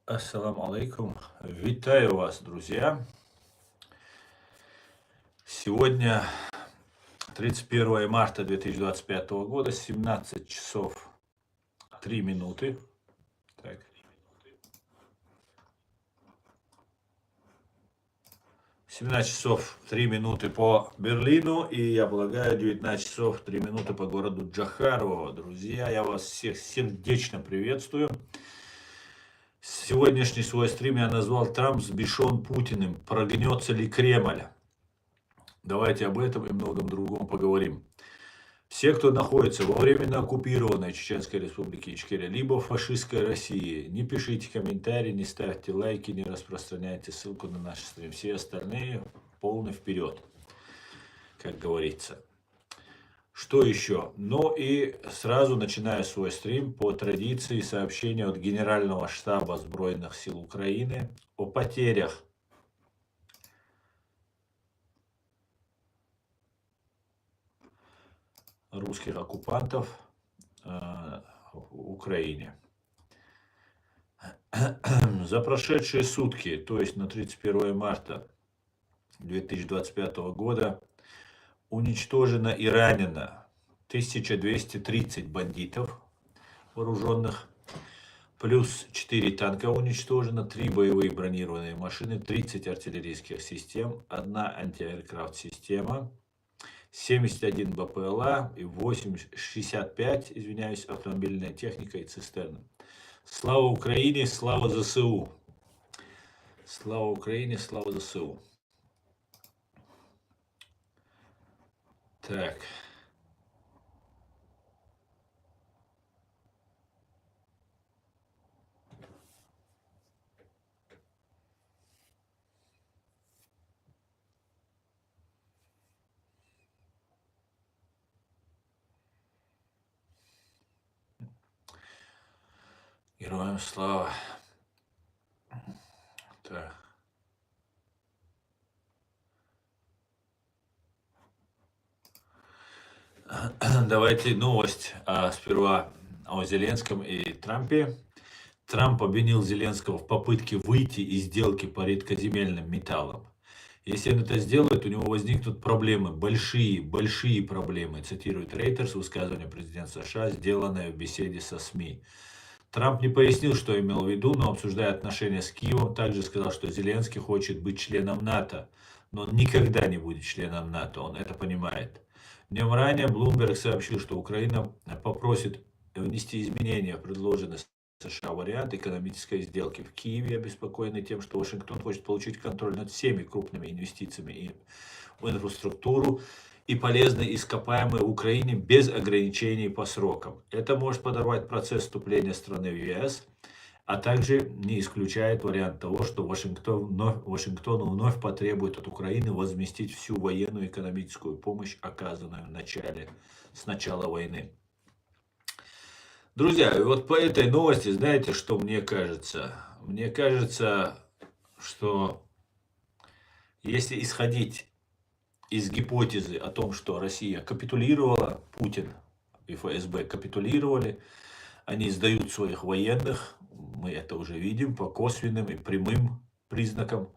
Ассаламу алейкум. Витаю вас, друзья. Сегодня 31 марта 2025 года, 17 часов 3 минуты. Так. 17 часов 3 минуты по Берлину и, я полагаю, 19 часов 3 минуты по городу Джохарово. Друзья, я вас всех сердечно приветствую. Сегодняшний свой стрим я назвал «Трамп сбешен Путиным. Прогнется ли Кремль?». Давайте об этом и многом другом поговорим. Все, кто находится во временно оккупированной Чеченской Республике Ичкерия, либо в фашистской России, не пишите комментарии, не ставьте лайки, не распространяйте ссылку на наш стрим. Все остальные полный вперед, как говорится. Что еще? Ну и сразу начинаю свой стрим по традиции сообщения от Генерального штаба Сбройных сил Украины о потерях русских оккупантов в Украине. За прошедшие сутки, то есть на 31 марта 2025 года, уничтожено и ранено 1230 бандитов вооруженных, плюс 4 танка уничтожено, 3 боевые бронированные машины, 30 артиллерийских систем, 1 антиаэркрафт система, 71 БПЛА и 65, извиняюсь, автомобильная техника и цистерны. Слава Украине, слава ЗСУ. Слава Украине, слава ЗСУ. Так. Героям слава. Так. Давайте новость сперва о Зеленском и Трампе. Трамп обвинил Зеленского в попытке выйти из сделки по редкоземельным металлам. Если он это сделает, у него возникнут проблемы, большие проблемы, цитирует Рейтерс высказывание президента США, сделанное в беседе со СМИ. Трамп не пояснил, что имел в виду, но, обсуждая отношения с Киевом, также сказал, что Зеленский хочет быть членом НАТО, но он никогда не будет членом НАТО, он это понимает. Днем ранее Bloomberg сообщил, что Украина попросит внести изменения в предложенный США вариант экономической сделки. В Киеве обеспокоены тем, что Вашингтон хочет получить контроль над всеми крупными инвестициями в инфраструктуру и полезные ископаемые в Украине без ограничений по срокам. Это может подорвать процесс вступления страны в ЕС, а также не исключает вариант того, что Вашингтон вновь потребует от Украины возместить всю военную и экономическую помощь, оказанную с начала войны. Друзья, и вот по этой новости, знаете, что мне кажется? Мне кажется, что если исходить из гипотезы о том, что Россия капитулировала, Путин и ФСБ капитулировали, они сдают своих военных, мы это уже видим по косвенным и прямым признакам,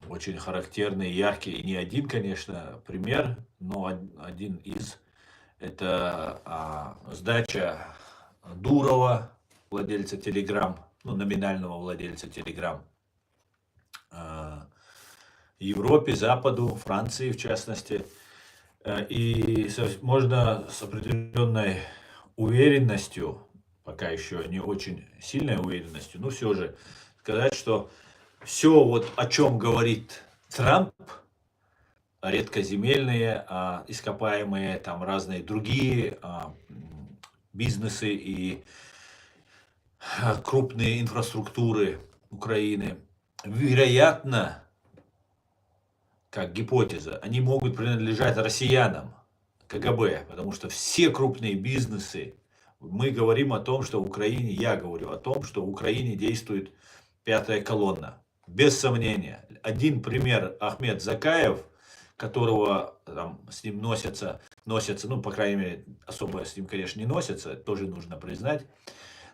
очень характерный, яркий, и не один, конечно, пример, но один из, это сдача Дурова, владельца Telegram, номинального владельца Telegram, Европе, Западу, Франции в частности. И можно с определенной уверенностью, пока еще не очень сильной уверенностью, но все же сказать, что все, вот о чем говорит Трамп, редкоземельные, ископаемые, там разные другие бизнесы и крупные инфраструктуры Украины, вероятно, как гипотеза, они могут принадлежать россиянам, КГБ, потому что все крупные бизнесы, мы говорим о том, что в Украине, я говорю о том, что в Украине действует пятая колонна, без сомнения. Один пример: Ахмед Закаев, которого там с ним носятся, ну, по крайней мере, особо с ним, конечно, не носятся, тоже нужно признать.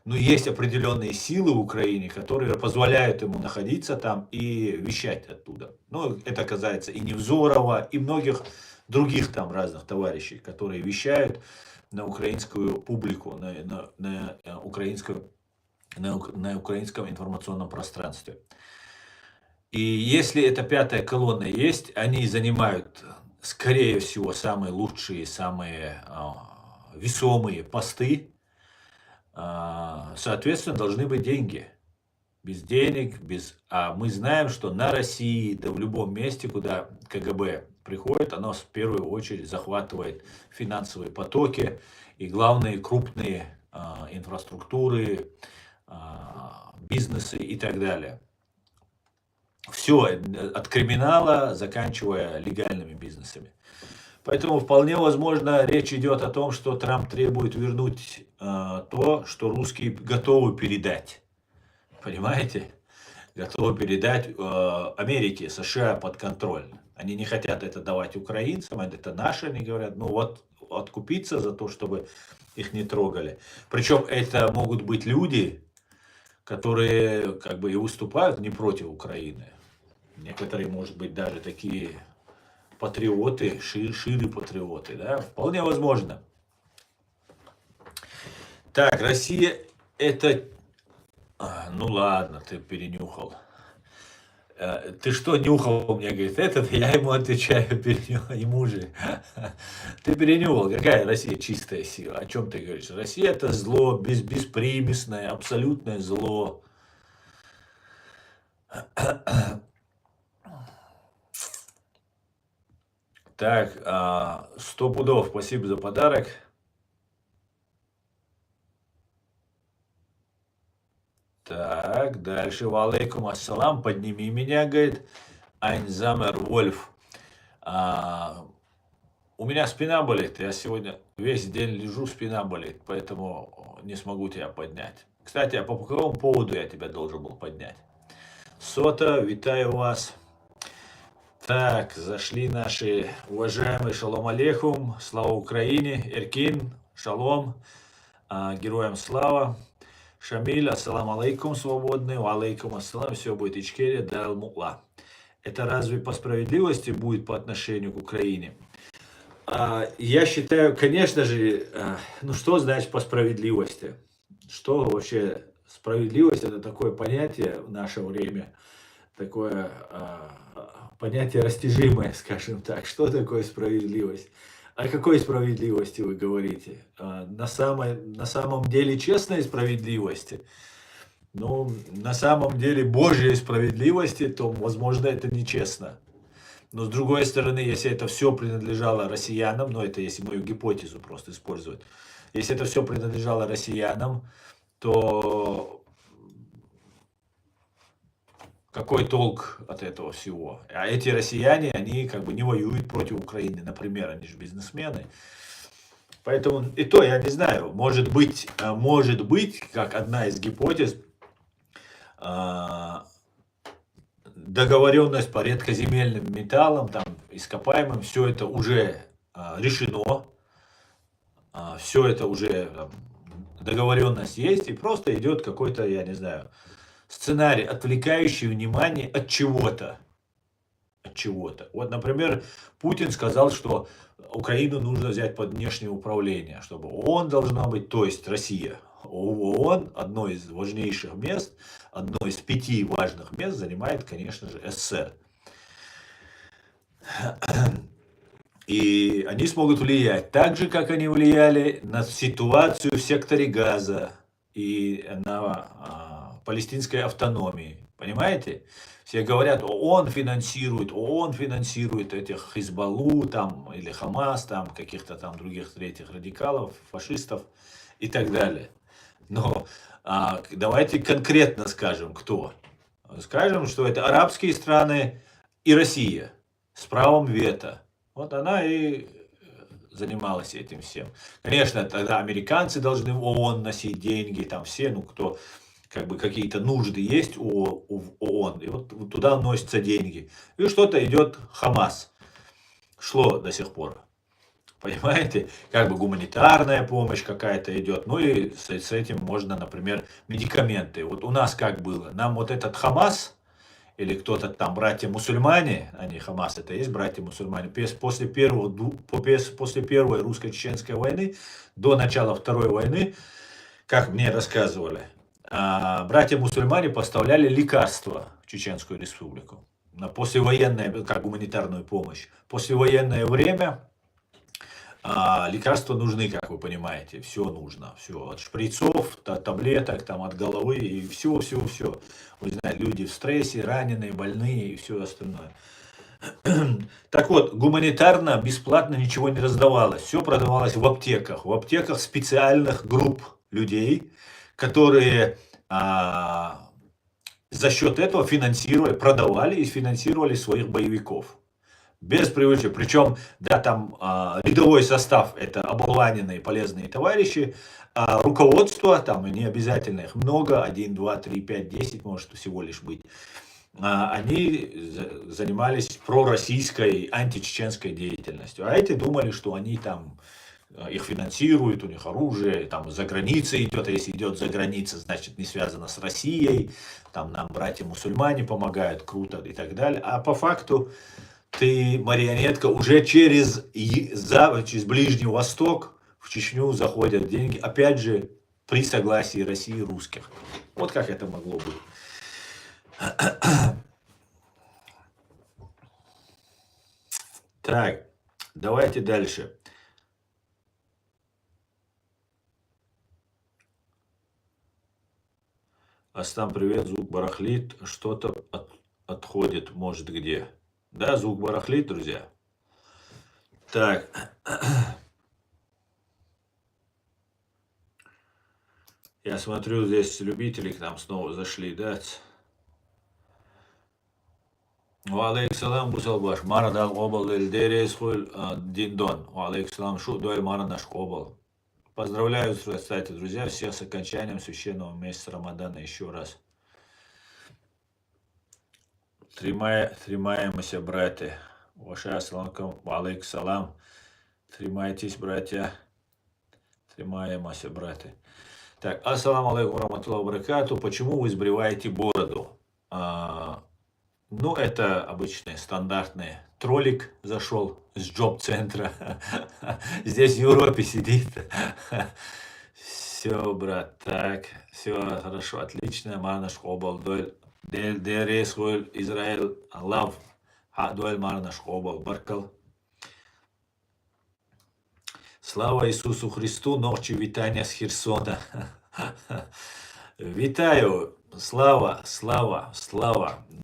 Но есть определенные силы в Украине, которые позволяют ему находиться там и вещать оттуда. Ну, это касается и Невзорова, и многих других там разных товарищей, которые вещают на украинскую публику, на украинскую, на украинском информационном пространстве. И если эта пятая колонна есть, они занимают, скорее всего, самые лучшие, самые весомые посты. Соответственно, должны быть деньги. Без денег, А мы знаем, что на России, да в любом месте, куда КГБ приходит, оно в первую очередь захватывает финансовые потоки и главные крупные инфраструктуры, бизнесы и так далее. Все, от криминала, заканчивая легальными бизнесами. Поэтому вполне возможно речь идет о том, что Трамп требует вернуть то, что русские готовы передать. Понимаете? Готовы передать Америке, США под контроль. Они не хотят это давать украинцам, это наши, они говорят, ну вот откупиться за то, чтобы их не трогали. Причем это могут быть люди, которые как бы и выступают не против Украины. Некоторые, может быть, даже такие патриоты, шире патриоты, да, вполне возможно. Так, Россия это... ну ладно, ты перенюхал. Ты что нюхал? Мне говорит, этот, я ему отвечаю, перенюхал, ему же. Ты перенюхал, какая Россия чистая сила? О чем ты говоришь? Россия это зло, беспримесное, абсолютное зло. Так, 100 пудов, спасибо за подарок. Так, дальше. Валейкум ассалам, подними меня, говорит Айнзамер Вольф. У меня спина болит, я сегодня весь день лежу, спина болит, поэтому не смогу тебя поднять. Кстати, а по какому поводу я тебя должен был поднять? Сота, витаю вас. Так, зашли наши уважаемые шалом алейхум, слава Украине, Эркин, шалом, героям слава. Шамиль, ассалам алейкум, свободный, алейкум ассалам, все будет ичкере, дал мула. Это разве по справедливости будет по отношению к Украине? Я считаю, конечно же, ну что значит по справедливости? Что вообще справедливость? Это такое понятие в наше время, такое понятие растяжимое, скажем так. Что такое справедливость? О какой справедливости вы говорите? На самом деле честной справедливости? Ну, на самом деле Божьей справедливости, то, возможно, это нечестно. Но с другой стороны, если это все принадлежало россиянам, но это если мою гипотезу просто использовать, если это все принадлежало россиянам, то какой толк от этого всего? А эти россияне, они как бы не воюют против Украины, например, они же бизнесмены. Поэтому и то я не знаю, может быть, как одна из гипотез, договоренность по редкоземельным металлам, там, ископаемым, все это уже решено, все это уже договоренность есть, и просто идет какой-то, я не знаю, сценарий, отвлекающий внимание от чего-то. От чего-то. Вот, например, Путин сказал, что Украину нужно взять под внешнее управление, чтобы ООН должна быть, то есть Россия. ООН, одно из важнейших мест, одно из 5 важных мест занимает, конечно же, СССР. И они смогут влиять так же, как они влияли на ситуацию в секторе Газа и на палестинской автономии. Понимаете? Все говорят, ООН финансирует этих Хизбаллу там, или Хамас, там, каких-то там других третьих радикалов, фашистов и так далее. Но давайте конкретно скажем, кто. Скажем, что это арабские страны и Россия с правом вето. Вот она и занималась этим всем. Конечно, тогда американцы должны в ООН носить деньги, там все, ну кто, как бы какие-то нужды есть у ООН, и вот туда носятся деньги. И что-то идет Хамас. Шло до сих пор. Понимаете? Как бы гуманитарная помощь какая-то идет. Ну и с этим можно, например, медикаменты. Вот у нас как было? Нам вот этот Хамас или кто-то там, братья-мусульмане, они Хамас, это есть братья-мусульмане, после первой русско-чеченской войны до начала Второй войны, как мне рассказывали, братья-мусульмане поставляли лекарства в Чеченскую республику на послевоенное, как гуманитарную помощь. Послевоенное время лекарства нужны, как вы понимаете, все нужно, все, от шприцов, таблеток, там, от головы, и все, все, все. Вы знаете, люди в стрессе, раненые, больные и все остальное. Так вот, гуманитарно, бесплатно ничего не раздавалось, все продавалось в аптеках специальных групп людей, которые за счет этого финансировали, продавали и финансировали своих боевиков. Без привычки. Причем, да, там рядовой состав — это оболваненные полезные товарищи, а руководство, там не обязательно их много, 1, 2, 3, 5, 10 может всего лишь быть, они занимались пророссийской, античеченской деятельностью. А эти думали, что они там их финансируют, у них оружие, там за границей идет, а если идет за границей, значит не связано с Россией, там нам братья-мусульмане помогают, круто и так далее. А по факту ты марионетка, уже через Ближний Восток в Чечню заходят деньги, опять же, при согласии России и русских. Вот как это могло быть. Так, давайте дальше. Астам, привет, звук барахлит, что-то отходит, может где. Да, звук барахлит, друзья. Так. Я смотрю, здесь любители к нам снова зашли, да? Валейксалам, Бусалбаш. Марадал обал дерес хуль диндон. Валейксалам, шу дуэль маранаш обал. Поздравляю, кстати, друзья, всех с окончанием священного месяца Рамадана еще раз. Тримаемся, братья. Ваша ассаламу алейкум. Тримайтесь, братья. Тримаемся, братья. Так, ассаламу алейкум раматуллахи баракату. Почему вы сбриваете бороду? Ну, это обычный стандартный троллик зашел с джоб-центра. Здесь в Европе сидит. Все, брат, так, все хорошо, отлично. Марнаш обал доль. Дерес хуль Израиль лав. Дуэль марнаш обал баркал. Слава Ісусу Христу, ночі вітання з Херсона. Вітаю, слава,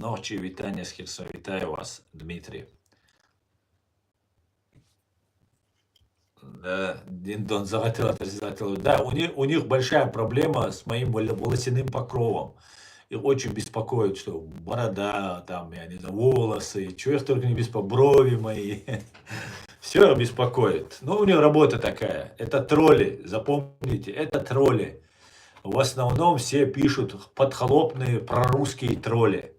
ночі вітання з Херсона. Вітаю вас, Дмитрий. Да, Диндон захотел. Да, у них большая проблема с моим волосяным покровом. Их очень беспокоит, что борода, там, я не знаю, волосы, чего их только не беспокоит, брови мои. Все беспокоит. Но у них работа такая. Это тролли, запомните, это тролли. В основном все пишут подхлопные прорусские тролли.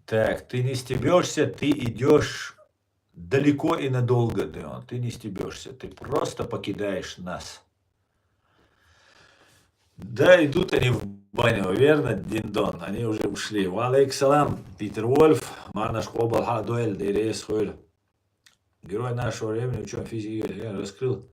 Так, ты не стебешься, ты идешь далеко и надолго, Деон. Ты не стебешься, ты просто покидаешь нас. Да, идут они в баню, верно, Диндон? Они уже ушли. Валейксалам, Питер Вольф, Марнаш Хобал, Хадуэль, Дерес Хуэль. Герой нашего времени, ученый физики, я раскрыл.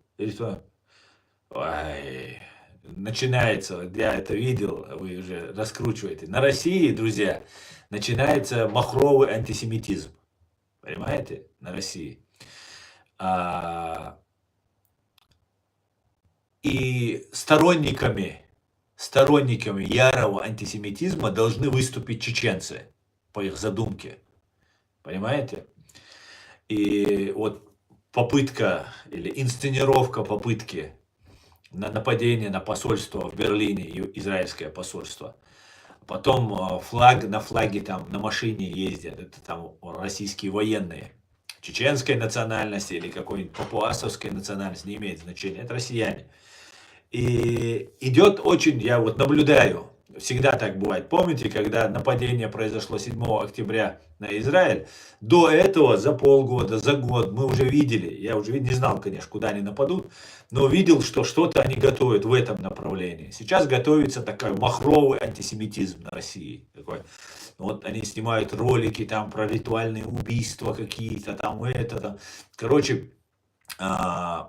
Ой, начинается, я это видел, вы уже раскручиваете. На России, друзья, начинается махровый антисемитизм. Понимаете? На России. И сторонниками ярого антисемитизма должны выступить чеченцы, по их задумке. Понимаете? И вот попытка или инсценировка попытки на нападение на посольство в Берлине, израильское посольство. Потом на флаге там на машине ездят, это там российские военные. Чеченской национальности или какой-нибудь папуасовской национальности, не имеет значения, это россияне. И идет очень, я вот наблюдаю, всегда так бывает. Помните, когда нападение произошло 7 октября на Израиль? До этого, за полгода, за год мы уже видели, я уже не знал, конечно, куда они нападут, но видел, что что-то они готовят в этом направлении. Сейчас готовится такой махровый антисемитизм на России. Такой. Вот они снимают ролики там про ритуальные убийства какие-то, там это, там. Короче,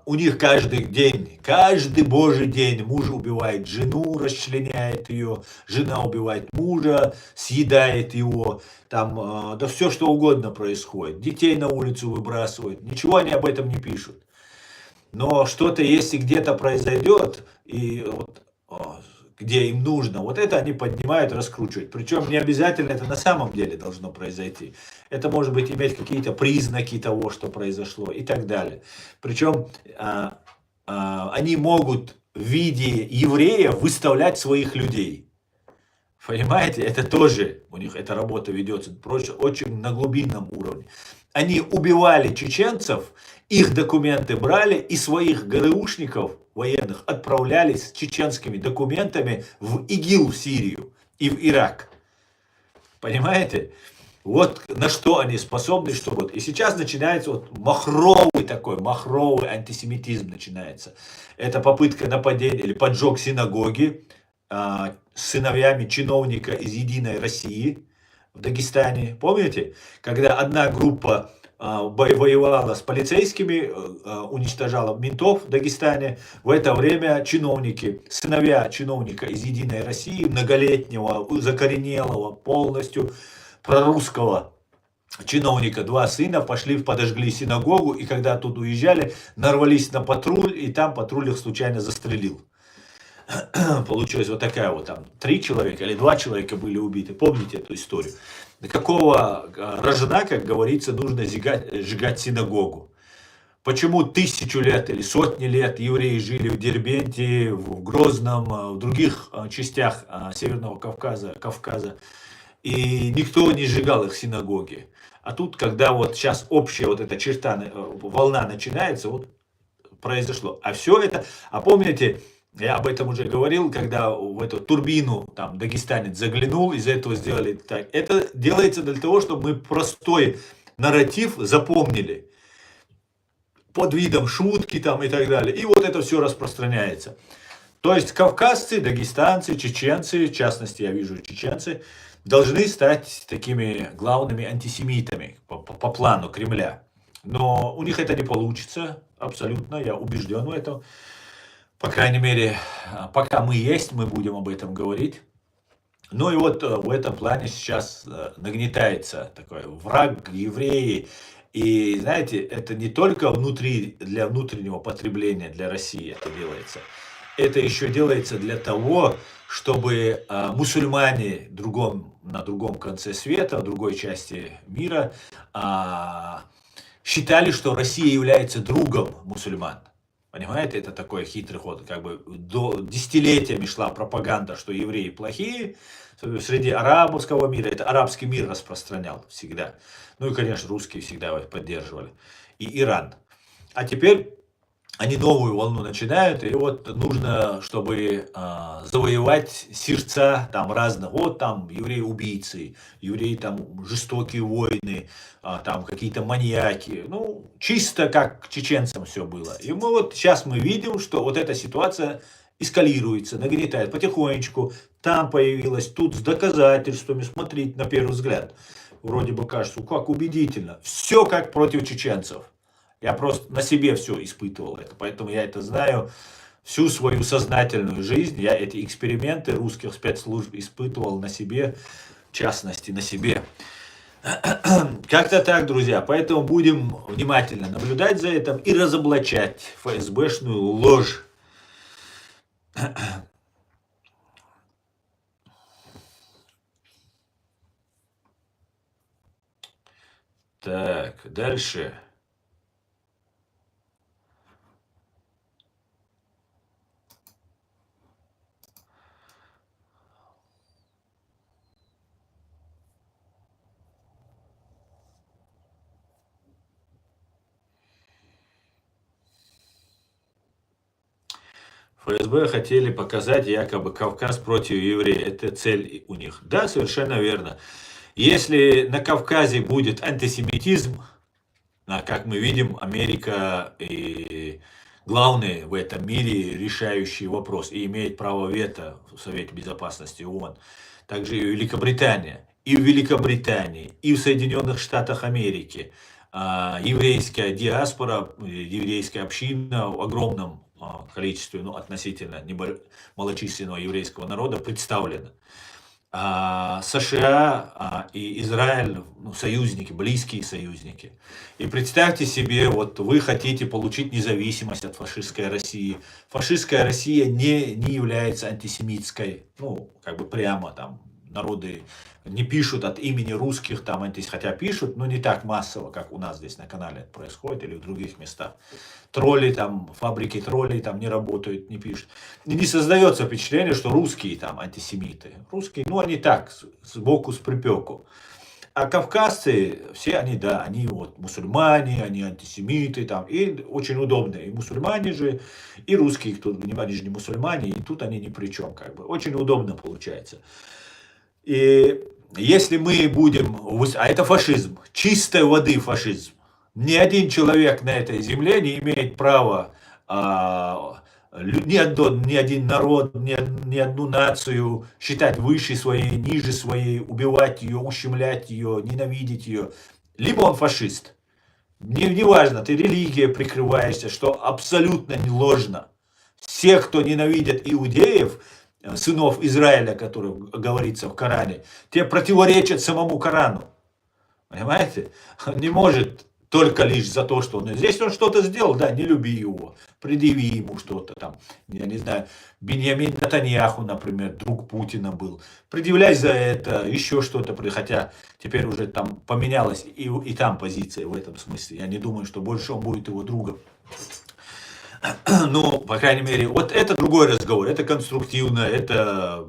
у них каждый день, каждый божий день муж убивает жену, расчленяет ее, жена убивает мужа, съедает его, там, да все что угодно происходит. Детей на улицу выбрасывают, ничего они об этом не пишут. Но что-то, если где-то произойдет, и вот, где им нужно, вот это они поднимают, раскручивают. Причем не обязательно это на самом деле должно произойти. Это может быть иметь какие-то признаки того, что произошло и так далее. Причем они могут в виде еврея выставлять своих людей. Понимаете, это тоже у них эта работа ведется очень на глубинном уровне. Они убивали чеченцев, их документы брали и своих ГРУшников военных отправляли с чеченскими документами в ИГИЛ, в Сирию и в Ирак. Понимаете? Вот на что они способны, что вот. И сейчас начинается вот махровый антисемитизм начинается. Это попытка нападения или поджог синагоги с сыновьями чиновника из «Единой России» в Дагестане. Помните? Когда одна группа воевала с полицейскими, уничтожала ментов в Дагестане. В это время чиновники, сыновья чиновника из «Единой России», многолетнего, закоренелого, полностью прорусского чиновника, два сына, пошли, подожгли синагогу, и когда оттуда уезжали, нарвались на патруль, и там патруль их случайно застрелил. Получилась вот такая вот там 3 человека или 2 человека были убиты. Помните эту историю? До какого рожна, как говорится, нужно сжигать синагогу? Почему 1000 лет или сотни лет евреи жили в Дербенте, в Грозном, в других частях Северного Кавказа, и никто не сжигал их синагоги? А тут, когда вот сейчас общая вот эта волна начинается, вот произошло. А все это, помните, я об этом уже говорил, когда в эту турбину там дагестанец заглянул, из-за этого сделали так. Это делается для того, чтобы мы простой нарратив запомнили. Под видом шутки там и так далее. И вот это все распространяется. То есть кавказцы, дагестанцы, чеченцы, в частности, я вижу чеченцы, должны стать такими главными антисемитами по плану Кремля. Но у них это не получится, абсолютно, я убежден в этом. По крайней мере, пока мы есть, мы будем об этом говорить. Ну и вот в этом плане сейчас нагнетается такой враг, евреи. И знаете, это не только для внутреннего потребления для России это делается. Это еще делается для того, чтобы мусульмане на другом конце света, в другой части мира считали, что Россия является другом мусульман. Понимаете, это такой хитрый ход. Как бы десятилетиями шла пропаганда, что евреи плохие. Среди арабского мира, это арабский мир распространял всегда. Ну и, конечно, русские всегда его поддерживали. И Иран. А теперь они новую волну начинают, и вот нужно, чтобы завоевать сердца там разных. Вот там евреи-убийцы, евреи там жестокие войны, там какие-то маньяки. Ну, чисто как чеченцам все было. И мы вот сейчас мы видим, что вот эта ситуация эскалируется, нагнетает потихонечку. Там появилась, тут с доказательствами, смотреть на первый взгляд. Вроде бы кажется, как убедительно. Все как против чеченцев. Я просто на себе все испытывал это, поэтому я это знаю всю свою сознательную жизнь. Я эти эксперименты русских спецслужб испытывал на себе, в частности на себе. Как-то так, друзья. Поэтому будем внимательно наблюдать за этим и разоблачать ФСБшную ложь. Так, дальше. ФСБ хотели показать якобы Кавказ против евреев. Это цель у них. Да, совершенно верно. Если на Кавказе будет антисемитизм, как мы видим, Америка и главный в этом мире решающий вопрос и имеет право вето в Совете Безопасности ООН. Также и Великобритания. И в Великобритании, и в Соединенных Штатах Америки еврейская диаспора, еврейская община в огромном количестве, ну, относительно малочисленного еврейского народа представлена. США и Израиль, ну, союзники, близкие союзники. И представьте себе, вот вы хотите получить независимость от фашистской России. Фашистская Россия не является антисемитской, ну, как бы прямо там народы не пишут от имени русских, там, хотя пишут, но не так массово, как у нас здесь на канале это происходит или в других местах. Тролли там, фабрики троллей там не работают, не пишут. И не создается впечатление, что русские там антисемиты. Русские, ну они так, сбоку, с припеку. А кавказцы, все они, да, они вот мусульмане, они антисемиты там, и очень удобно. И мусульмане же, и русские, кто, они же не мусульмане, и тут они ни при чем, как бы. Очень удобно получается. И если мы будем, а это фашизм, чистой воды фашизм. Ни один человек на этой земле не имеет права ни один народ, ни одну нацию считать выше своей, ниже своей, убивать ее, ущемлять ее, ненавидеть ее. Либо он фашист. Неважно, ты религией прикрываешься, что абсолютно не ложно. Все, кто ненавидят иудеев, сынов Израиля, которых говорится в Коране, те противоречат самому Корану. Понимаете? Он не может только лишь за то, что он здесь он что-то сделал, да, не люби его, предъяви ему что-то там, я не знаю, Биньямин Нетаньяху, например, друг Путина был, предъявляй за это, еще что-то, хотя теперь уже там поменялась и там позиция в этом смысле, я не думаю, что больше он будет его другом. Ну, по крайней мере, вот это другой разговор, это конструктивно, это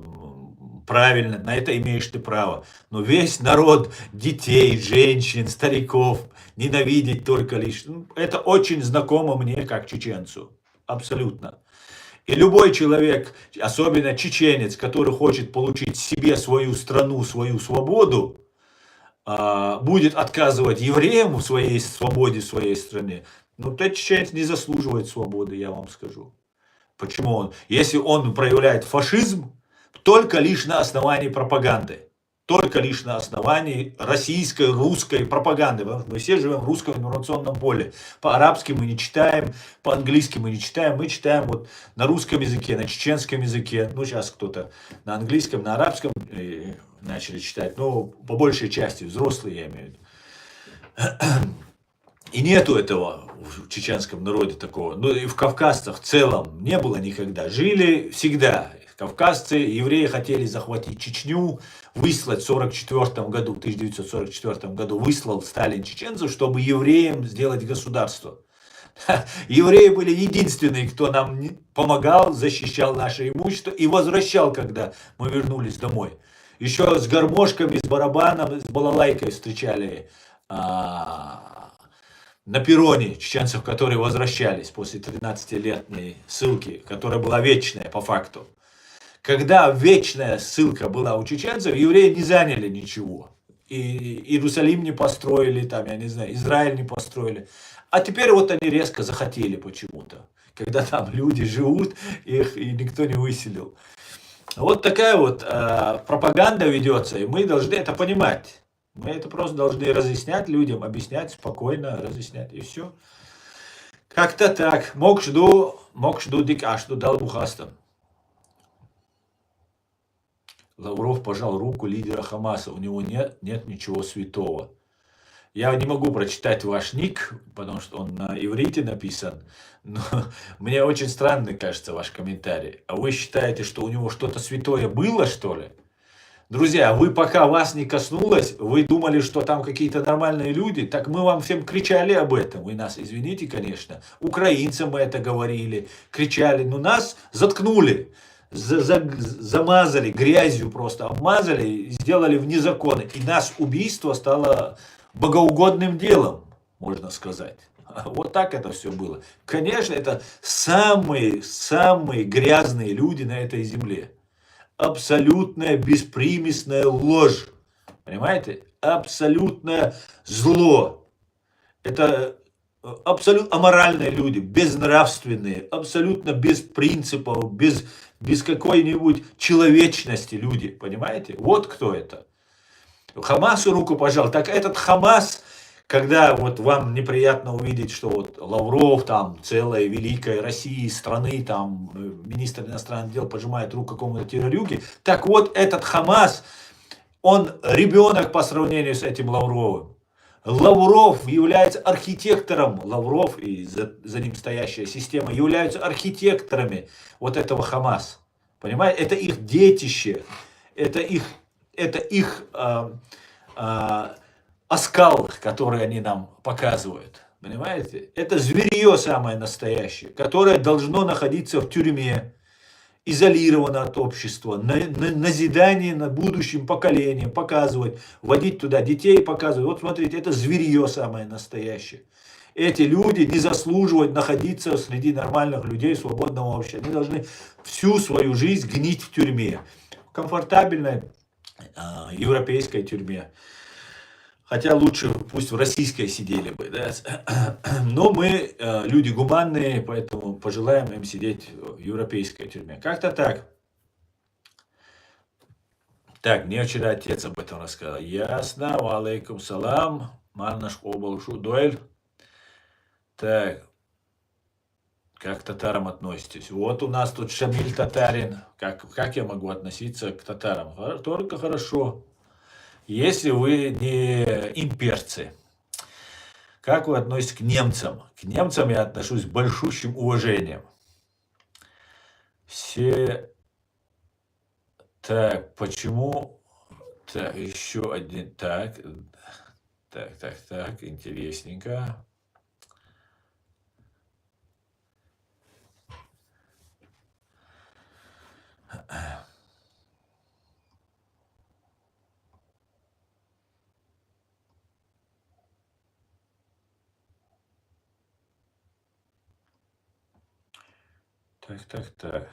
правильно, на это имеешь ты право. Но весь народ, детей, женщин, стариков, ненавидеть только лишь, это очень знакомо мне, как чеченцу. Абсолютно. И любой человек, особенно чеченец, который хочет получить себе свою страну, свою свободу, будет отказывать евреям в своей свободе, в своей стране, ну, тот чеченец не заслуживает свободы, я вам скажу. Почему он? Если он проявляет фашизм, только лишь на основании пропаганды. Только лишь на основании российской, русской пропаганды. Мы все живем в русском информационном поле. По-арабски мы не читаем, по-английски мы не читаем. Мы читаем вот на русском языке, на чеченском языке. Ну, сейчас кто-то на английском, на арабском начали читать. Но по большей части взрослые, я имею в виду. И нету этого в чеченском народе такого. Ну и в кавказцах в целом не было никогда. Жили всегда. Кавказцы, евреи хотели захватить Чечню, выслать в 1944 году выслал Сталин чеченцев, чтобы евреям сделать государство. Евреи были единственные, кто нам помогал, защищал наше имущество и возвращал, когда мы вернулись домой. Еще с гармошками, с барабаном, с балалайкой встречали на перроне чеченцев, которые возвращались после 13-летней ссылки, которая была вечная по факту. Когда вечная ссылка была у чеченцев, евреи не заняли ничего. И Иерусалим не построили, там, я не знаю, Израиль не построили. А теперь вот они резко захотели почему-то. Когда там люди живут, их и никто не выселил. Вот такая вот пропаганда ведется, и мы должны это понимать. Мы это просто должны разъяснять людям, объяснять спокойно, разъяснять, и все. Как-то так. Мокшду дик ашду дал бухастам. Лавров пожал руку лидера Хамаса. У него нет ничего святого. Я не могу прочитать ваш ник, потому что он на иврите написан. Но мне очень странный кажется ваш комментарий. А вы считаете, что у него что-то святое было, что ли? Друзья, вы пока вас не коснулось, вы думали, что там какие-то нормальные люди, так мы вам всем кричали об этом. Вы нас извините, конечно. Украинцам мы это говорили, кричали, но нас заткнули. Замазали, грязью просто обмазали, сделали вне закона. И нас убийство стало богоугодным делом, можно сказать. Вот так это все было. Конечно, это самые грязные люди на этой земле. Абсолютная беспримесная ложь. Понимаете? Абсолютное зло. Это абсолютно аморальные люди, безнравственные, абсолютно без принципов, без какой-нибудь человечности люди. Понимаете? Вот кто это. Хамасу руку пожал. Так этот Хамас, когда вот вам неприятно увидеть, что вот Лавров, там, целая великая России, страны, там, министр иностранных дел пожимает руку какому-то террорюге, так вот этот Хамас, он ребенок по сравнению с этим Лавровым. Лавров является архитектором, Лавров и за ним стоящая система являются архитекторами вот этого Хамас. Понимаете? Это их детище, это их оскал, который они нам показывают. Понимаете? Это зверье самое настоящее, которое должно находиться в тюрьме, изолировано от общества, назидание на будущем поколениям, показывать, вводить туда детей, показывать. Вот смотрите, это зверье самое настоящее. Эти люди не заслуживают находиться среди нормальных людей, свободного общества. Они должны всю свою жизнь гнить в тюрьме. Комфортабельной европейской тюрьме. Хотя лучше пусть в российской сидели бы. Да? Но мы люди гуманные, поэтому пожелаем им сидеть в европейской тюрьме. Как-то так. Так, мне вчера отец об этом рассказал. Ясно. Валейкум салам. Маннаш обалшу дуэль. Так. Как к татарам относитесь? Вот у нас тут Шамиль татарин. Как я могу относиться к татарам? Только хорошо. Если вы не имперцы. Как вы относитесь к немцам? К немцам я отношусь с большущим уважением. Все... Так, почему... Так, еще один... Так, интересненько. Так.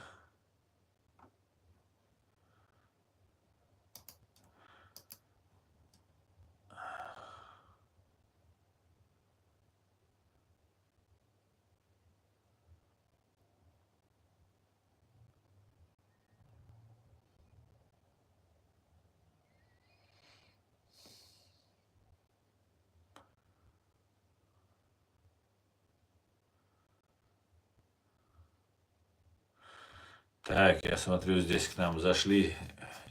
Так, я смотрю, здесь к нам зашли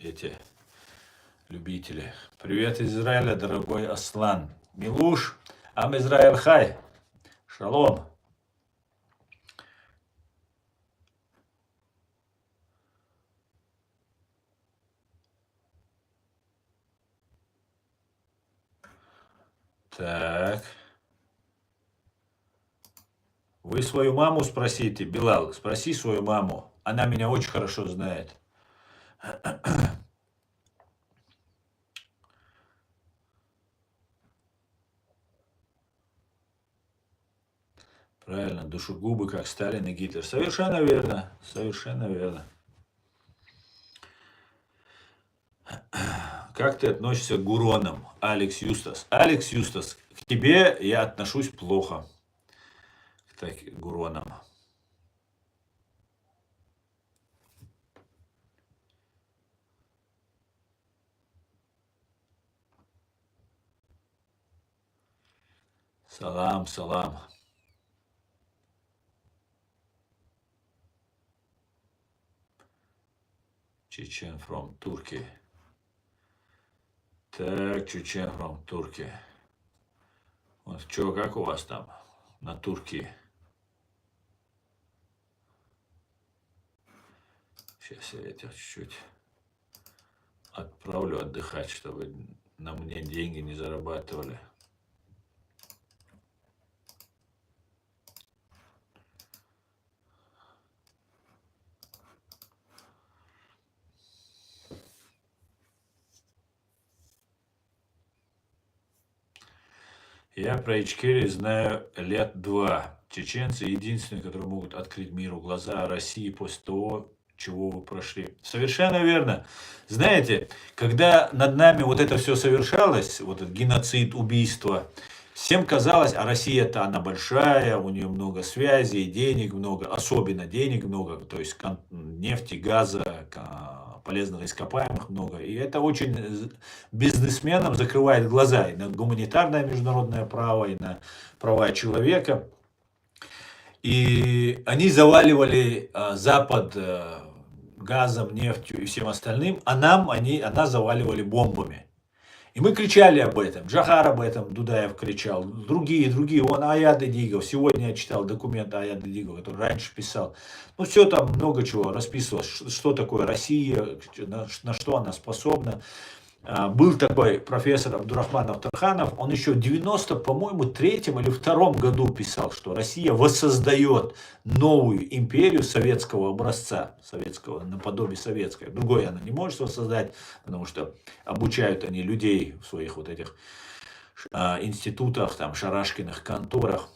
эти любители. Привет из Израиля, дорогой Аслан. Милуш, ам Израиль хай. Шалом. Так. Вы свою маму спросите, Билал, спроси свою маму. Она меня очень хорошо знает. Правильно, душегубы, как Сталин и Гитлер. Совершенно верно, совершенно верно. Как ты относишься к гуронам, Алекс Юстас? Алекс Юстас, к тебе я отношусь плохо, к таким гуронам. Салам, салам. Чечен from Turkey. Так, Чечен from Turkey. Вот что, как у вас там на Турции? Сейчас я тебя чуть-чуть отправлю отдыхать, чтобы на мне деньги не зарабатывали. Я про Ичкерию знаю лет 2. Чеченцы единственные, которые могут открыть миру глаза о России после того, чего вы прошли. Совершенно верно. Знаете, когда над нами вот это все совершалось, вот этот геноцид, убийство, всем казалось, а Россия-то она большая, у нее много связей, денег много, особенно денег много, то есть нефти, газа, полезных ископаемых много. И это очень бизнесменам закрывает глаза и на гуманитарное международное право, и на права человека. И они заваливали Запад газом, нефтью и всем остальным, а она заваливали бомбами. И мы кричали об этом. Джахар об этом, Дудаев кричал. Другие. Вон Аяд Эдигов. Сегодня я читал документ Аяд Эдигова, который раньше писал. Ну, все там много чего расписывалось. Что такое Россия, на что она способна. Был такой профессор Абдурахманов Тарханов, он еще в 90, по-моему, третьем или втором году писал, что Россия воссоздает новую империю советского образца, советского, наподобие советской. Другой она не может воссоздать, потому что обучают они людей в своих вот этих институтах, там, шарашкиных конторах,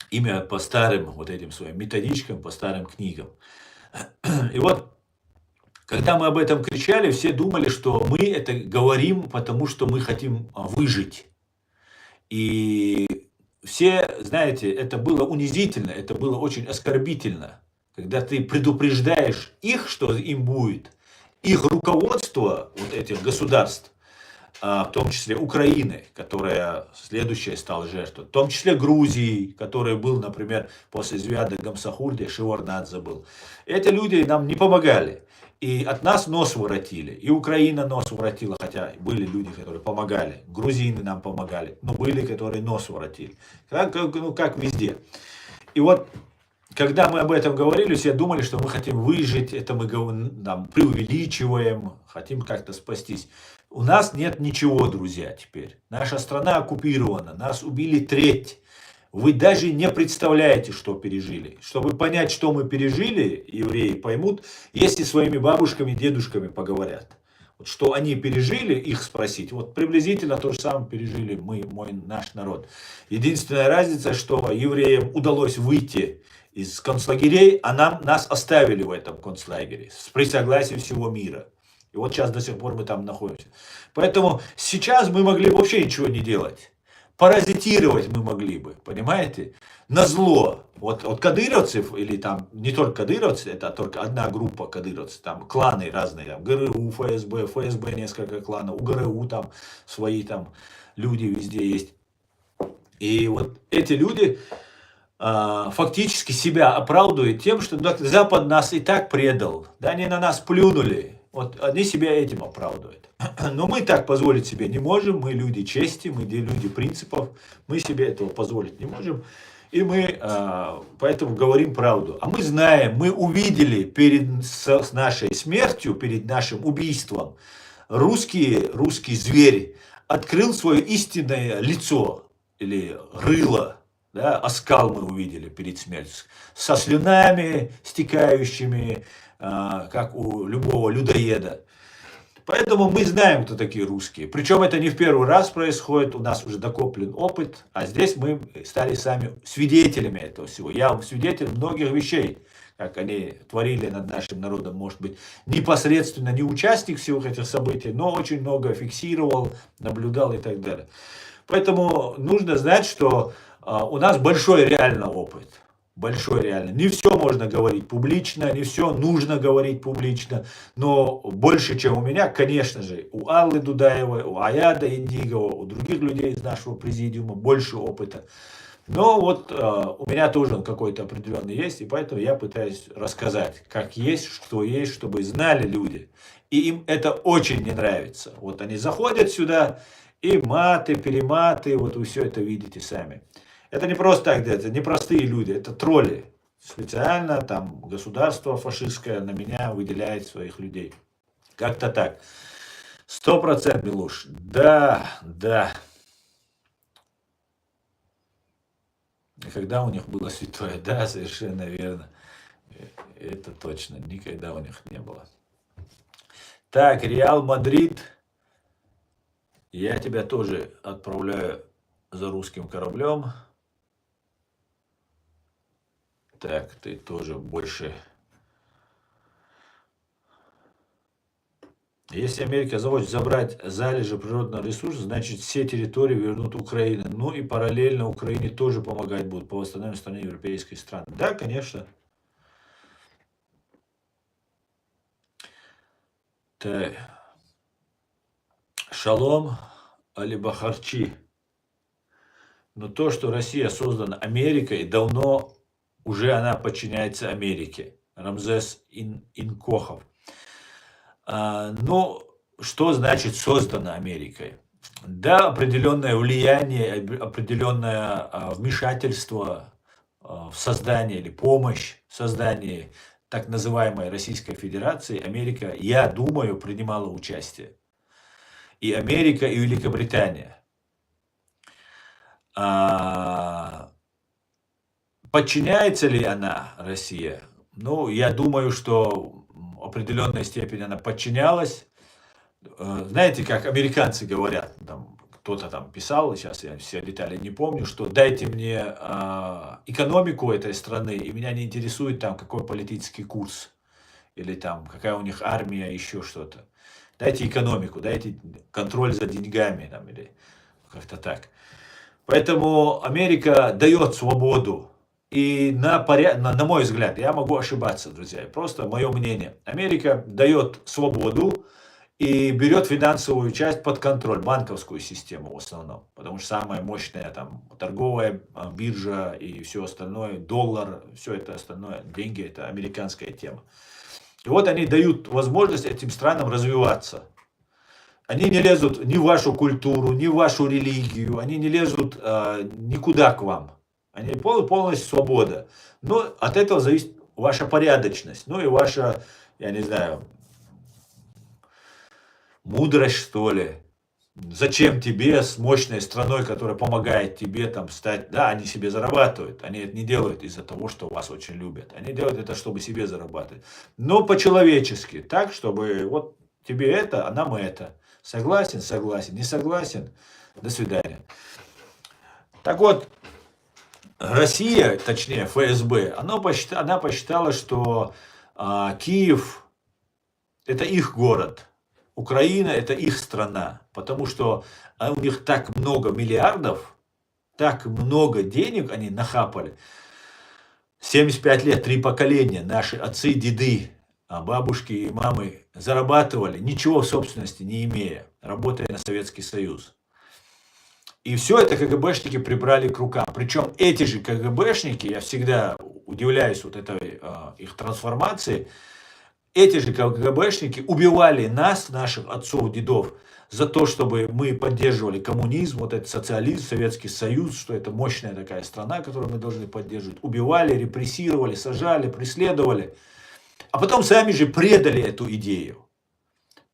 имя по старым вот этим своим методичкам, по старым книгам. И вот, когда мы об этом кричали, все думали, что мы это говорим, потому что мы хотим выжить. И все, знаете, это было унизительно, это было очень оскорбительно, когда ты предупреждаешь их, что им будет, их руководство вот этих государств, в том числе Украины, которая следующая стала жертвой, в том числе Грузии, который был, например, после Звяда Гамсахурди, Шеварднадзе был. Эти люди нам не помогали. И от нас нос воротили. И Украина нос воротила, хотя были люди, которые помогали. Грузины нам помогали. Но были, которые нос воротили. Как везде. И вот, когда мы об этом говорили, все думали, что мы хотим выжить, это мы там, преувеличиваем, хотим как-то спастись. У нас нет ничего, друзья, теперь. Наша страна оккупирована, нас убили треть. Вы даже не представляете, что пережили. Чтобы понять, что мы пережили, евреи поймут, если своими бабушками, дедушками поговорят. Вот что они пережили, их спросить. Вот приблизительно то же самое пережили мы, наш народ. Единственная разница, что евреям удалось выйти из концлагерей, а нас оставили в этом концлагере при согласии всего мира. И вот сейчас до сих пор мы там находимся. Поэтому сейчас мы могли вообще ничего не делать. Паразитировать мы могли бы, понимаете? Назло. Вот кадыровцев, или там не только кадыровцы, это только одна группа кадыровцев, там кланы разные, там ГРУ, ФСБ несколько кланов, у ГРУ там свои там люди везде есть. И вот эти люди фактически себя оправдывают тем, что Запад нас и так предал, да, они на нас плюнули. Вот они себя этим оправдывают. Но мы так позволить себе не можем, мы люди чести, мы люди принципов, мы себе этого позволить не можем. И мы поэтому говорим правду. А мы знаем, мы увидели с нашей смертью, перед нашим убийством, русский зверь открыл свое истинное лицо или рыло. Да, оскал мы увидели перед смертью, со слюнами стекающими, как у любого людоеда. Поэтому мы знаем, кто такие русские. Причем это не в первый раз происходит, у нас уже накоплен опыт, а здесь мы стали сами свидетелями этого всего. Я свидетель многих вещей, как они творили над нашим народом, может быть, непосредственно не участник всех этих событий, но очень много фиксировал, наблюдал и так далее. Поэтому нужно знать, что у нас большой реальный опыт. Большой реально. Не все можно говорить публично, не все нужно говорить публично, но больше, чем у меня, конечно же, у Аллы Дудаевой, у Аяда Эдигова, у других людей из нашего президиума больше опыта. Но вот у меня тоже он какой-то определенный есть, и поэтому я пытаюсь рассказать, как есть, чтобы знали люди. И им это очень не нравится. Вот они заходят сюда, и маты, перематы, вот вы все это видите сами. Это не просто так, это не простые люди, это тролли. Специально там государство фашистское на меня выделяет своих людей. Как-то так. 100%, Милуш. Да. И когда у них было святое? Да, совершенно верно. Это точно. Никогда у них не было. Так, Реал Мадрид. Я тебя тоже отправляю за русским кораблем. Так, ты тоже больше. Если Америка захочет забрать залежи природного ресурса, значит все территории вернут Украине. Ну и параллельно Украине тоже помогать будут по восстановлению страны европейской страны. Да, конечно. Так. Шалом Алибахарчи. Но то, что Россия создана Америкой, давно уже она подчиняется Америке. Рамзес Инкохов. Ну, что значит создана Америкой? Да, определенное влияние, определенное вмешательство в создание или помощь в создании так называемой Российской Федерации Америка, я думаю, принимала участие. И Америка, и Великобритания. Подчиняется ли она, Россия? Ну, я думаю, что в определенной степени она подчинялась. Знаете, как американцы говорят, там, кто-то там писал, сейчас я все детали не помню, что дайте мне экономику этой страны, и меня не интересует там какой политический курс, или там какая у них армия, еще что-то. Дайте экономику, дайте контроль за деньгами, там, или как-то так. Поэтому Америка дает свободу. И на мой взгляд, я могу ошибаться, друзья, просто мое мнение. Америка дает свободу и берет финансовую часть под контроль, банковскую систему в основном. Потому что самая мощная там торговая биржа и все остальное, доллар, все это остальное, деньги, это американская тема. И вот они дают возможность этим странам развиваться. Они не лезут ни в вашу культуру, ни в вашу религию, они не лезут никуда к вам. Они полностью свобода. Но от этого зависит ваша порядочность, ну и ваша, я не знаю, мудрость, что ли. Зачем тебе с мощной страной, которая помогает тебе там стать... Да, они себе зарабатывают. Они это не делают из-за того, что вас очень любят. Они делают это, чтобы себе зарабатывать. Но по-человечески. Так, чтобы вот тебе это, а нам это. Согласен? Согласен. Не согласен? До свидания. Так вот, Россия, точнее ФСБ, она посчитала, что Киев это их город. Украина это их страна, потому что у них так много миллиардов, так много денег они нахапали. 75 лет, 3 поколения, наши отцы, деды, бабушки и мамы зарабатывали, ничего в собственности не имея, работая на Советский Союз. И все это КГБшники прибрали к рукам. Причем эти же КГБшники, я всегда удивляюсь вот этой их трансформации, эти же КГБшники убивали нас, наших отцов, дедов, за то, чтобы мы поддерживали коммунизм, вот этот социализм, Советский Союз, что это мощная такая страна, которую мы должны поддерживать. Убивали, репрессировали, сажали, преследовали. А потом сами же предали эту идею.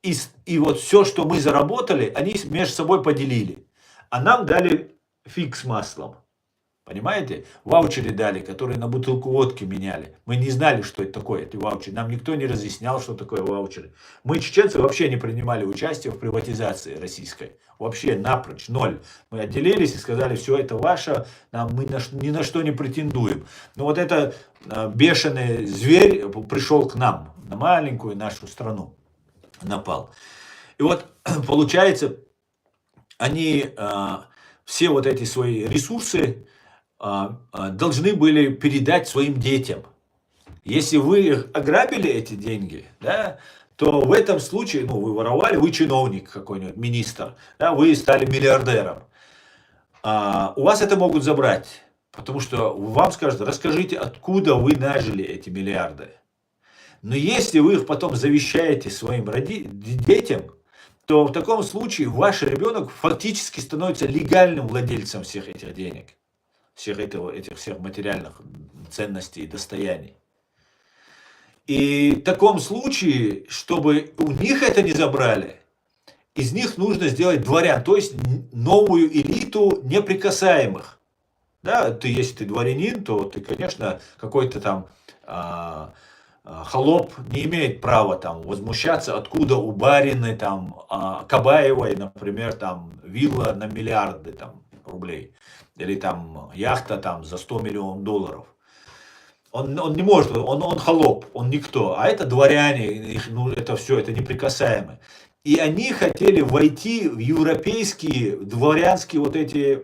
И вот все, что мы заработали, они между собой поделили. А нам дали фиг с маслом. Понимаете? Ваучеры дали, которые на бутылку водки меняли. Мы не знали, что это такое, эти ваучеры. Нам никто не разъяснял, что такое ваучеры. Мы, чеченцы, вообще не принимали участие в приватизации российской. Вообще напрочь, ноль. Мы отделились и сказали, все это ваше, мы ни на что не претендуем. Но вот этот бешеный зверь пришел к нам, на маленькую нашу страну, напал. И вот получается, они все вот эти свои ресурсы должны были передать своим детям. Если вы ограбили эти деньги, да, то в этом случае, ну, вы воровали, вы чиновник какой-нибудь, министр, да, вы стали миллиардером. У вас это могут забрать, потому что вам скажут, расскажите, откуда вы нажили эти миллиарды. Но если вы их потом завещаете своим детям, то в таком случае ваш ребенок фактически становится легальным владельцем всех этих денег, этих всех материальных ценностей и достояний. И в таком случае, чтобы у них это не забрали, из них нужно сделать дворян, то есть новую элиту неприкасаемых. Да, если ты дворянин, то ты, конечно, какой-то там холоп не имеет права там возмущаться, откуда у барины там Кабаевой, например, там вилла на миллиарды там. рублей. Или там яхта там за 100 миллионов долларов. Он не может, он холоп, он никто. А это дворяне, ну, это все, это неприкасаемые. И они хотели войти в европейские дворянские вот эти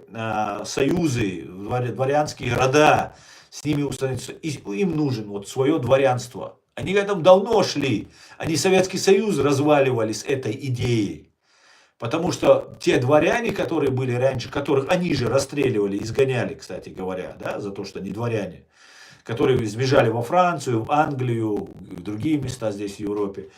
союзы, дворянские рода, с ними установиться. И им нужен вот свое дворянство. Они к этому давно шли. Они Советский Союз разваливали с этой идеей. Потому что те дворяне, которые были раньше, которых они же расстреливали, изгоняли, кстати говоря, да, за то, что они дворяне, которые сбежали во Францию, в Англию, в другие места здесь в Европе,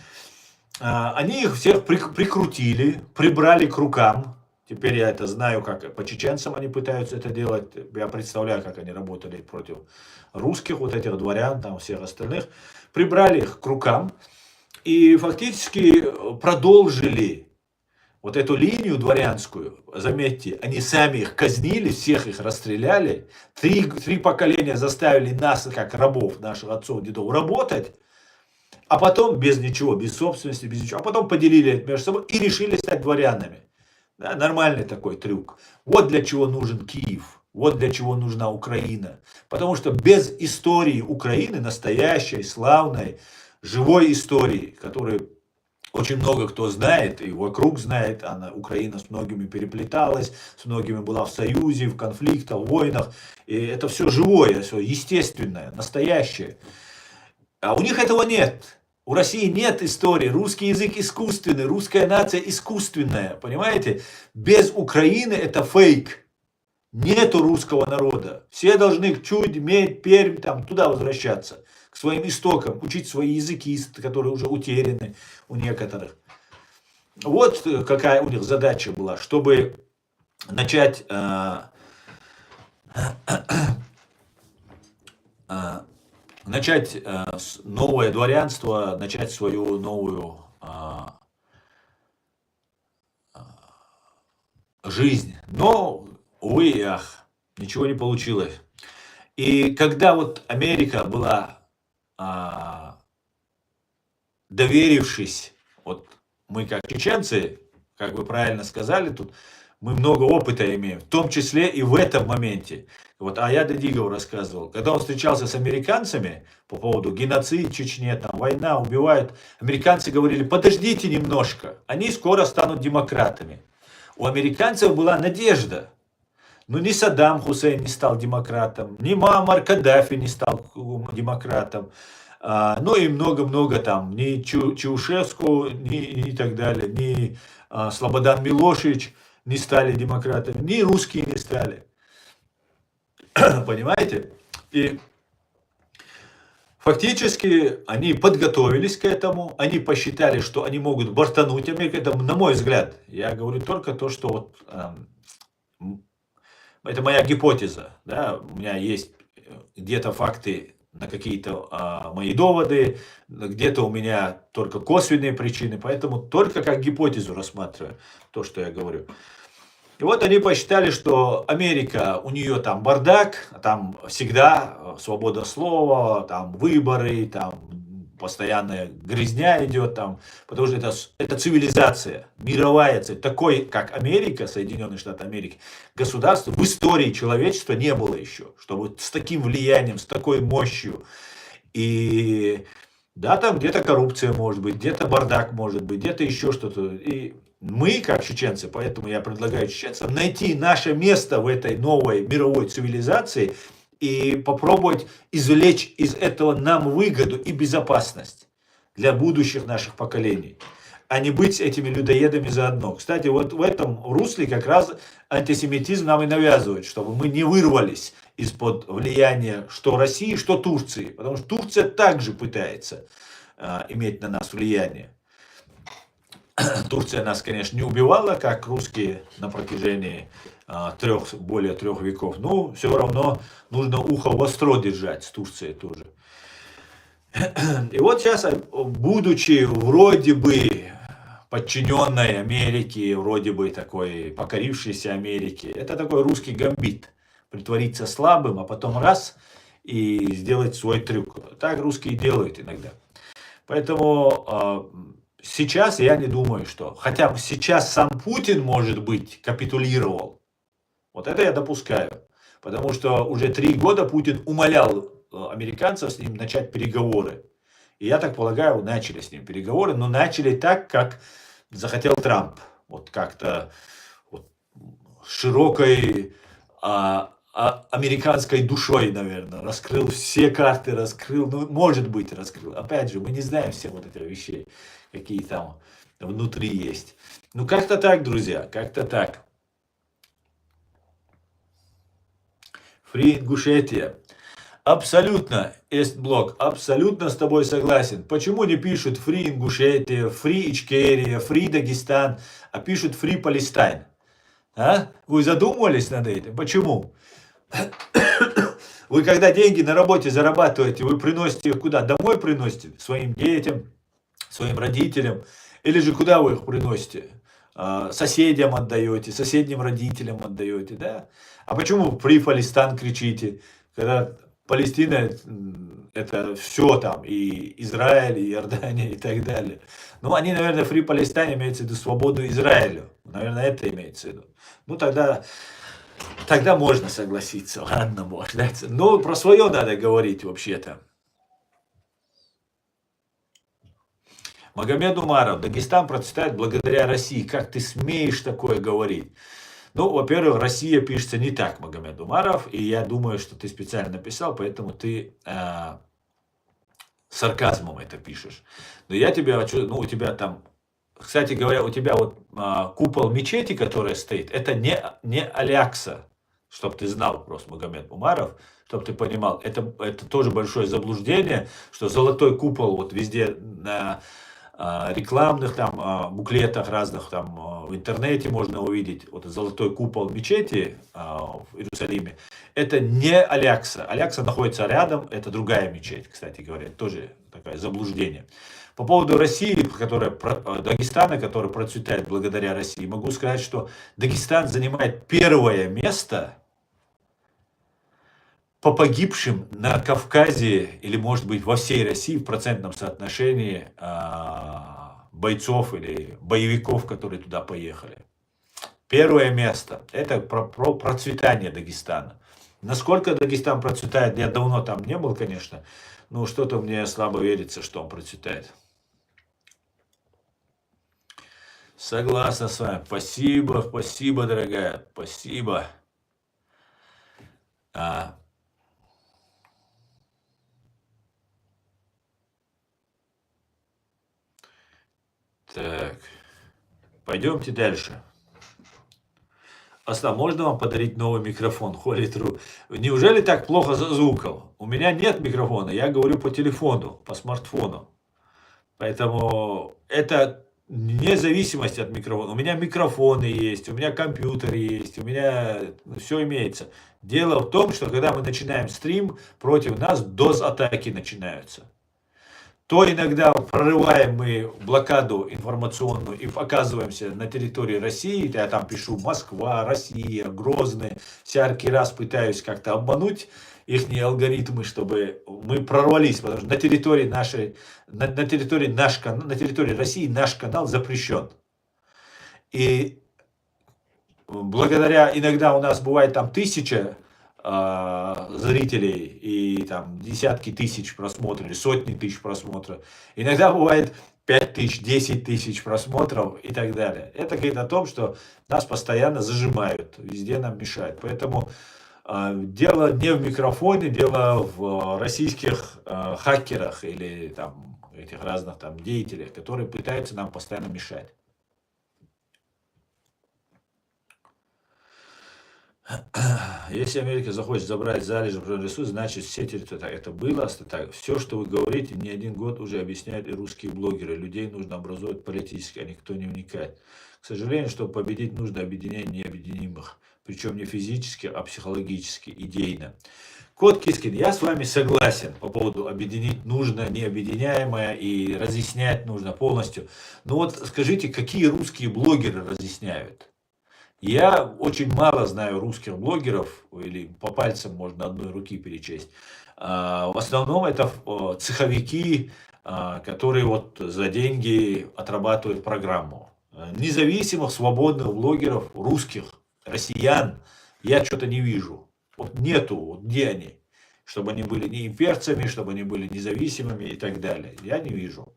они их всех прикрутили, прибрали к рукам. Теперь я это знаю, как по чеченцам они пытаются это делать. Я представляю, как они работали против русских, вот этих дворян, там всех остальных. Прибрали их к рукам и фактически продолжили вот эту линию дворянскую. Заметьте, они сами их казнили, всех их расстреляли. Три поколения заставили нас, как рабов, наших отцов, дедов, работать. А потом без ничего, без собственности, без ничего. А потом поделили это между собой и решили стать дворянами. Да, нормальный такой трюк. Вот для чего нужен Киев. Вот для чего нужна Украина. Потому что без истории Украины, настоящей, славной, живой истории, которую очень много кто знает, и вокруг знает, Украина с многими переплеталась, с многими была в союзе, в конфликтах, в войнах. И это все живое, все естественное, настоящее. А у них этого нет. У России нет истории. Русский язык искусственный, русская нация искусственная. Понимаете? Без Украины это фейк. Нету русского народа. Все должны к Чудь, Медь, Пермь, там, туда возвращаться. К своим истокам. Учить свои языки, которые уже утеряны у некоторых. Вот какая у них задача была. Чтобы начать... начать новое дворянство, начать свою новую жизнь. Но, увы и ах, ничего не получилось. И когда вот Америка была, доверившись, вот мы как чеченцы, как вы правильно сказали тут, мы много опыта имеем, в том числе и в этом моменте. Вот Аяд Эдигов рассказывал, когда он встречался с американцами по поводу геноцида в Чечне, там война, убивают, американцы говорили, подождите немножко, они скоро станут демократами. У американцев была надежда. Но ни Саддам Хусейн не стал демократом, ни Муаммар Каддафи не стал демократом, ну и много-много там, ни Чаушеску, ни так далее, ни Слободан Милошевич не стали демократами, ни русские не стали. Понимаете? И фактически они подготовились к этому, они посчитали, что они могут бортануть Америку. Это, на мой взгляд, я говорю только то, что вот, это моя гипотеза. Да? У меня есть где-то факты на какие-то мои доводы, где-то у меня только косвенные причины, поэтому только как гипотезу рассматриваю то, что я говорю. И вот они посчитали, что Америка, у нее там бардак, там всегда свобода слова, там выборы, там постоянная грязня идет, там, потому что это цивилизация, мировая цель. Такой, как Америка, Соединенные Штаты Америки, государство в истории человечества не было еще, чтобы с таким влиянием, с такой мощью. И да, там где-то коррупция может быть, где-то бардак может быть, где-то еще что-то. И мы, как чеченцы, поэтому я предлагаю чеченцам найти наше место в этой новой мировой цивилизации и попробовать извлечь из этого нам выгоду и безопасность для будущих наших поколений, а не быть с этими людоедами заодно. Кстати, вот в этом русле как раз антисемитизм нам и навязывает, чтобы мы не вырвались из-под влияния что России, что Турции, потому что Турция также пытается иметь на нас влияние. Турция нас, конечно, не убивала, как русские на протяжении более 3 веков. Но все равно нужно ухо востро держать с Турцией тоже. И вот сейчас, будучи вроде бы подчиненной Америке, вроде бы такой покорившейся Америке, это такой русский гамбит. Притвориться слабым, а потом раз и сделать свой трюк. Так русские делают иногда. Поэтому... сейчас я не думаю, что... Хотя бы сейчас сам Путин, может быть, капитулировал. Вот это я допускаю. Потому что уже 3 года Путин умолял американцев с ним начать переговоры. И я так полагаю, начали с ним переговоры, но начали так, как захотел Трамп. Вот как-то вот, широкой американской душой, наверное. Раскрыл все карты, раскрыл, ну, может быть, раскрыл. Опять же, мы не знаем всех вот этих вещей, какие там внутри есть. Ну, как-то так, друзья, как-то так. Free Ингушетия. Абсолютно, Эстблок, абсолютно с тобой согласен. Почему не пишут Free Ингушетия, Free Ичкерия, Free Дагестан, а пишут Free Палестайн? А? Вы задумывались над этим? Почему? Вы когда деньги на работе зарабатываете, вы приносите их куда? Домой приносите? Своим детям, своим родителям? Или же куда вы их приносите? Соседям отдаете, соседним родителям отдаете, да? А почему Free Палестайн кричите? Когда Палестина это все там, и Израиль, и Иордания, и так далее. Ну, они, наверное, Free Палестайн имеется в виду свободу Израилю. Наверное, это имеется в виду. Ну, тогда можно согласиться, ладно, можно. Но про свое надо говорить вообще-то. Магомед Умаров, Дагестан процветает благодаря России. Как ты смеешь такое говорить? Ну, во-первых, Россия пишется не так, Магомед Умаров, и я думаю, что ты специально написал, поэтому ты сарказмом это пишешь. Но я тебе хочу, ну, у тебя там, кстати говоря, у тебя вот купол мечети, которая стоит, это не Алякса, чтобы ты знал просто, Магомед Умаров, чтобы ты понимал, это тоже большое заблуждение, что золотой купол вот везде на рекламных там буклетах разных там в интернете можно увидеть вот золотой купол мечети в Иерусалиме. Это не Алякса. Алякса находится рядом, это другая мечеть, кстати говоря, тоже такое заблуждение. По поводу России, Дагестана, который процветает благодаря России, могу сказать, что Дагестан занимает первое место по погибшим на Кавказе или, может быть, во всей России в процентном соотношении бойцов или боевиков, которые туда поехали. Первое место. Это про процветание Дагестана. Насколько Дагестан процветает, я давно там не был, конечно, но что-то мне слабо верится, что он процветает. Согласна с вами. Спасибо, дорогая. Спасибо. Так, пойдемте дальше. Остав, можно вам подарить новый микрофон? Холитру. Неужели так плохо за звуком? У меня нет микрофона, я говорю по телефону, по смартфону. Поэтому это вне зависимости от микрофона. У меня микрофоны есть, у меня компьютер есть, у меня все имеется. Дело в том, что когда мы начинаем стрим, против нас DOS-атаки начинаются. То иногда прорываем мы блокаду информационную и оказываемся на территории России. Я там пишу Москва, Россия, Грозный. Всякий раз пытаюсь как-то обмануть их алгоритмы, чтобы мы прорвались. Потому что на территории России наш канал запрещен. И благодаря, иногда у нас бывает там 1000 зрителей и там десятки тысяч просмотров, или сотни тысяч просмотров. Иногда бывает 5000, 10 тысяч просмотров и так далее. Это говорит о том, что нас постоянно зажимают, везде нам мешают. Поэтому дело не в микрофоне, дело в российских хакерах или там этих разных там деятелях, которые пытаются нам постоянно мешать. Если Америка захочет забрать залежи природных ресурсов, значит все территории. Это было. Так, все, что вы говорите, не один год уже объясняют и русские блогеры. Людей нужно образовать политически, а никто не вникает. К сожалению, чтобы победить, нужно объединять необъединимых. Причем не физически, а психологически, идейно. Кот Кискин, я с вами согласен по поводу объединить нужно необъединяемое и разъяснять нужно полностью. Но вот скажите, какие русские блогеры разъясняют? Я очень мало знаю русских блогеров, или по пальцам можно одной руки перечесть. В основном это цеховики, которые вот за деньги отрабатывают программу. Независимых, свободных блогеров, русских, россиян, я что-то не вижу. Вот нету, вот где они? Чтобы они были не имперцами, чтобы они были независимыми и так далее. Я не вижу.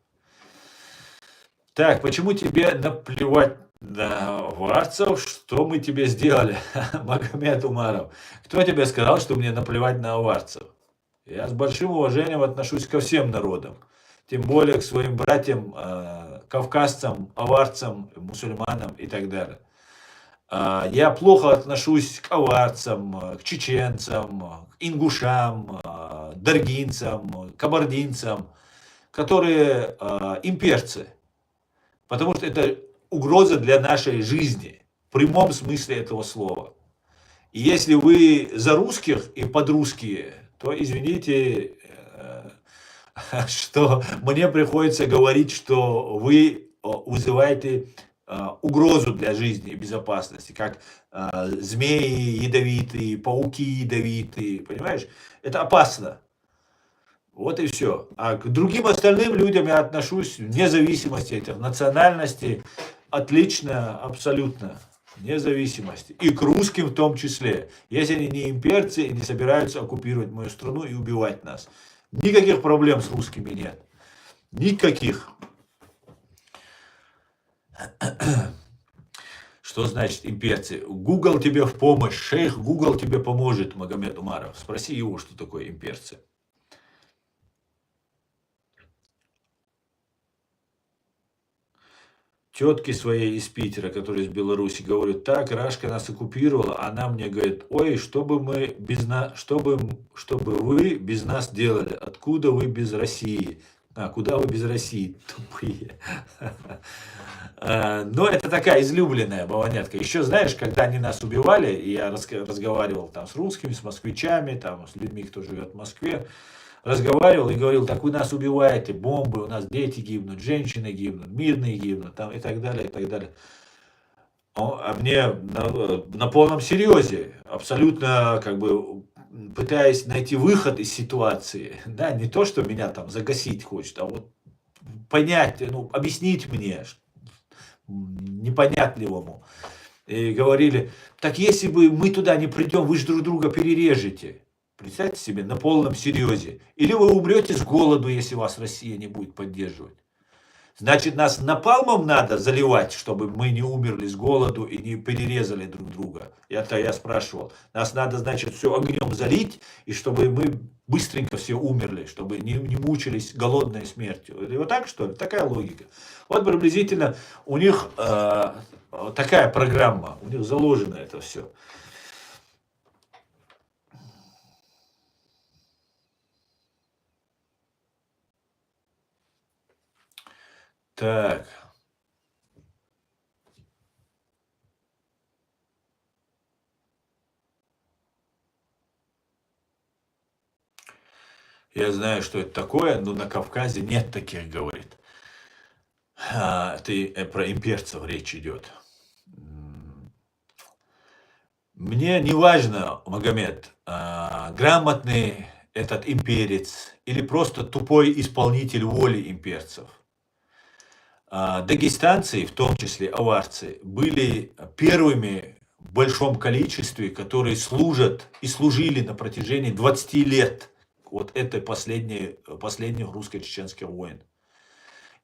Так, почему тебе наплевать на аварцев? Что мы тебе сделали? Магомед Умаров. Кто тебе сказал, что мне наплевать на аварцев? Я с большим уважением отношусь ко всем народам. Тем более к своим братьям, кавказцам, аварцам, мусульманам и так далее. Я плохо отношусь к аварцам, к чеченцам, к ингушам, даргинцам, кабардинцам, которые имперцы. Потому что это угроза для нашей жизни, в прямом смысле этого слова. И если вы за русских и подрусские, то извините, что мне приходится говорить, что вы вызываете угрозу для жизни и безопасности, как змеи ядовитые, пауки ядовитые, понимаешь? Это опасно. Вот и все. А к другим остальным людям я отношусь вне зависимости этих национальностей отлично, абсолютно, вне зависимости. И к русским в том числе. Если они не имперцы и не собираются оккупировать мою страну и убивать нас. Никаких проблем с русскими нет. Никаких. Что значит имперцы? Google тебе в помощь. Шейх Google тебе поможет, Магомед Умаров. Спроси его, что такое имперцы. Тетки своей из Питера, которые из Беларуси, говорят: так, Рашка нас оккупировала, она мне говорит: ой, что бы мы без нас, чтобы вы без нас делали? Откуда вы без России? А, куда вы без России? Тупые. Но это такая излюбленная баланетка. Еще знаешь, когда они нас убивали, и я разговаривал там с русскими, с москвичами, там, с людьми, кто живет в Москве, разговаривал и говорил: так вы нас убиваете, бомбы, у нас дети гибнут, женщины гибнут, мирные гибнут, там, и так далее, и так далее. А мне на полном серьезе, абсолютно как бы пытаясь найти выход из ситуации, да, не то, что меня там загасить хочет, а вот понять, ну, объяснить мне, непонятливому. И говорили: так если бы мы туда не придем, вы же друг друга перережете. Представьте себе, на полном серьезе. Или вы умрете с голоду, если вас Россия не будет поддерживать. Значит, нас напалмом надо заливать, чтобы мы не умерли с голоду и не перерезали друг друга. Это я спрашивал. Нас надо, значит, все огнем залить, и чтобы мы быстренько все умерли, чтобы не мучились голодной смертью. Или вот так, что ли? Такая логика. Вот приблизительно у них такая программа, у них заложено это все. Так. Я знаю, что это такое, но на Кавказе нет таких, говорит. Это про имперцев речь идет. Мне не важно, Магомед, грамотный этот имперец или просто тупой исполнитель воли имперцев. Дагестанцы, в том числе аварцы, были первыми в большом количестве, которые служат и служили на протяжении 20 лет вот этой последних русско-чеченских войн.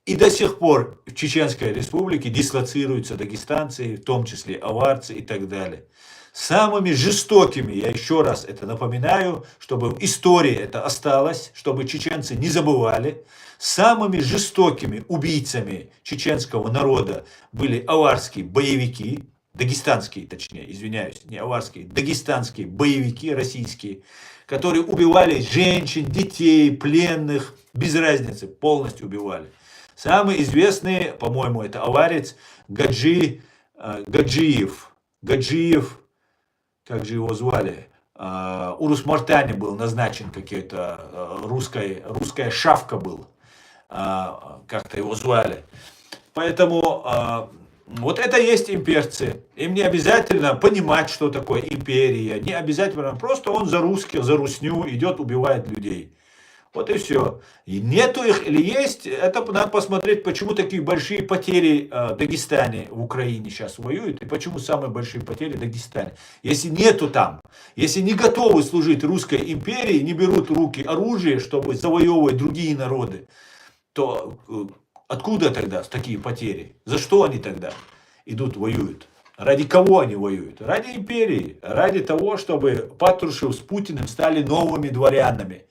И до сих пор в Чеченской республике дислоцируются дагестанцы, в том числе аварцы и так далее. Самыми жестокими, я еще раз это напоминаю, чтобы в истории это осталось, чтобы чеченцы не забывали, самыми жестокими убийцами чеченского народа были аварские боевики, дагестанские, точнее, извиняюсь, не аварские, дагестанские боевики российские, которые убивали женщин, детей, пленных, без разницы, полностью убивали. Самый известный, по-моему, это аварец Гаджиев, как же его звали, Урус-Мартане был назначен какой-то, русская шавка был, как-то его звали. Поэтому вот это есть имперцы. Им не обязательно понимать, что такое империя, не обязательно, просто он за русских, за русню идет, убивает людей. Вот и все. И нету их или есть, это надо посмотреть, почему такие большие потери в Дагестане, в Украине сейчас воюют, и почему самые большие потери в Дагестане. Если нету там, если не готовы служить русской империи, не берут в руки оружие, чтобы завоевывать другие народы, то откуда тогда такие потери? За что они тогда идут, воюют? Ради кого они воюют? Ради империи, ради того, чтобы Патрушев с Путиным стали новыми дворянами.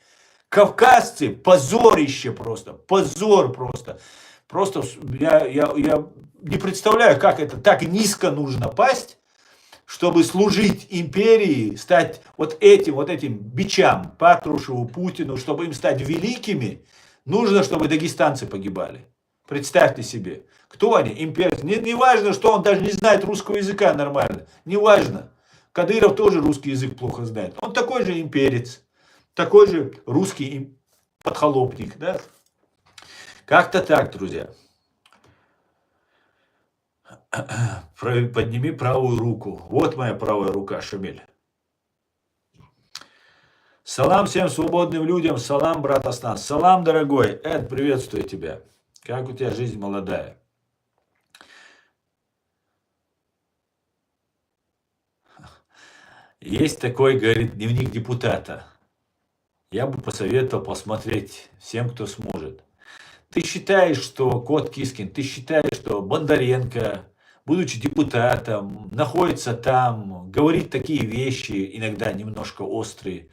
Кавказцы, позорище просто, позор просто. Просто я не представляю, как это так низко нужно пасть, чтобы служить империи, стать вот этим бичам, Патрушеву, Путину, чтобы им стать великими, нужно, чтобы дагестанцы погибали. Представьте себе, кто они, имперцы. Не важно, что он даже не знает русского языка нормально, не важно. Кадыров тоже русский язык плохо знает. Он такой же имперец, такой же русский подхолопник, да? Как-то так, друзья. Подними правую руку. Вот моя правая рука, Шамиль. Салам всем свободным людям, салам, брат Аснан. Салам, дорогой. Эд, приветствую тебя. Как у тебя жизнь молодая? Есть такой, говорит, дневник депутата. Я бы посоветовал посмотреть всем, кто сможет. Ты считаешь, что Кот Кискин, ты считаешь, что Бондаренко, будучи депутатом, находится там, говорит такие вещи, иногда немножко острые,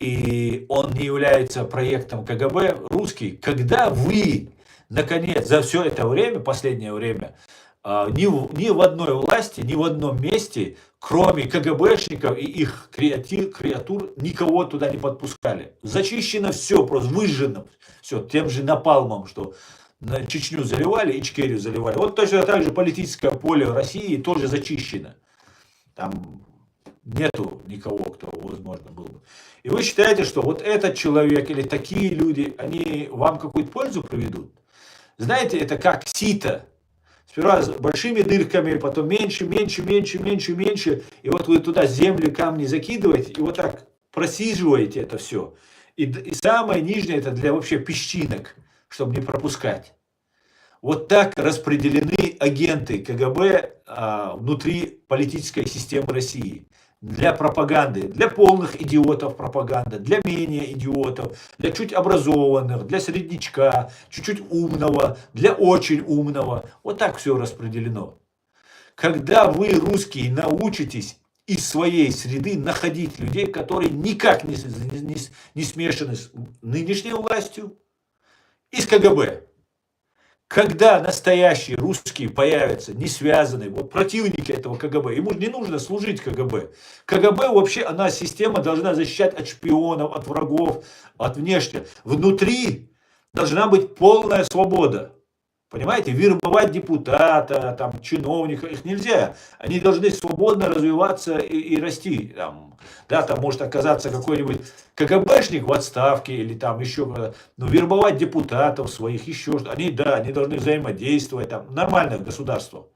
и он не является проектом КГБ русский, когда вы, наконец, за все это время, последнее время, ни в одной власти, ни в одном месте, кроме КГБшников и их креатур, никого туда не подпускали. Зачищено все, просто выжжено все тем же напалмом, что на Чечню заливали, Ичкерию заливали. Вот точно так же политическое поле России тоже зачищено. Там нету никого, кто возможно был бы. И вы считаете, что вот этот человек или такие люди, они вам какую-то пользу приведут? Знаете, это как сито. Сперва с большими дырками, потом меньше, меньше, меньше, меньше, меньше. И вот вы туда земли, камни закидываете, и вот так просиживаете это все. И самое нижнее это для вообще песчинок, чтобы не пропускать. Вот так распределены агенты КГБ внутри политической системы России. Для пропаганды, для полных идиотов пропаганда, для менее идиотов, для чуть образованных, для среднячка, чуть-чуть умного, для очень умного. Вот так все распределено. Когда вы, русские, научитесь из своей среды находить людей, которые никак не смешаны с нынешней властью и с КГБ. Когда настоящие русские появятся, не связанные, вот противники этого КГБ, ему не нужно служить КГБ. КГБ вообще, она система должна защищать от шпионов, от врагов, от внешних. Внутри должна быть полная свобода. Понимаете, вербовать депутата, там, чиновника, их нельзя. Они должны свободно развиваться и расти. Там, да, там может оказаться какой-нибудь КГБшник в отставке или там еще, ну, вербовать депутатов своих, еще что-то. Они, да, они должны взаимодействовать, там, нормальное государство.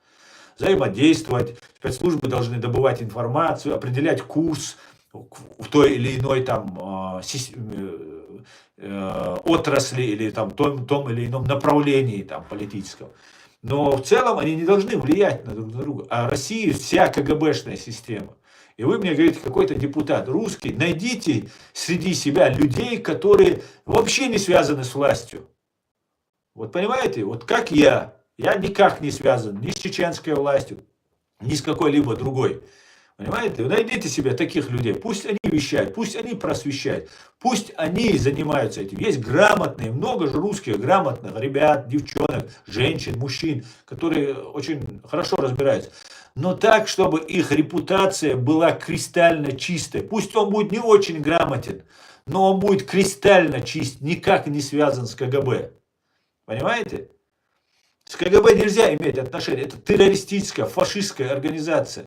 Взаимодействовать, спецслужбы должны добывать информацию, определять курс в той или иной там отрасли или там том или ином направлении там политическом. Но в целом они не должны влиять на друг друга. А Россия вся КГБшная система. И вы мне говорите, какой-то депутат русский, найдите среди себя людей, которые вообще не связаны с властью. Вот понимаете, вот как я никак не связан ни с чеченской властью, ни с какой-либо другой. Понимаете? Вы найдите себе таких людей. Пусть они вещают, пусть они просвещают, пусть они занимаются этим. Есть грамотные, много же русских грамотных ребят, девчонок, женщин, мужчин, которые очень хорошо разбираются. Но так, чтобы их репутация была кристально чистой. Пусть он будет не очень грамотен, но он будет кристально чист, никак не связан с КГБ. Понимаете? С КГБ нельзя иметь отношения. Это террористическая, фашистская организация.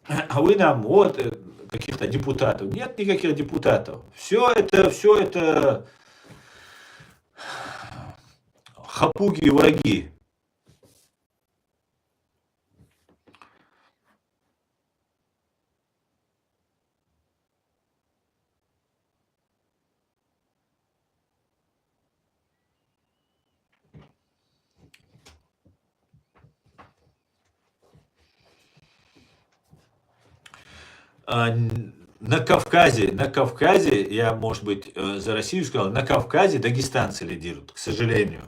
А вы нам вот каких-то депутатов. Нет никаких депутатов. Все это хапуги и враги. На Кавказе, я, может быть, за Россию сказал, на Кавказе дагестанцы лидируют, к сожалению.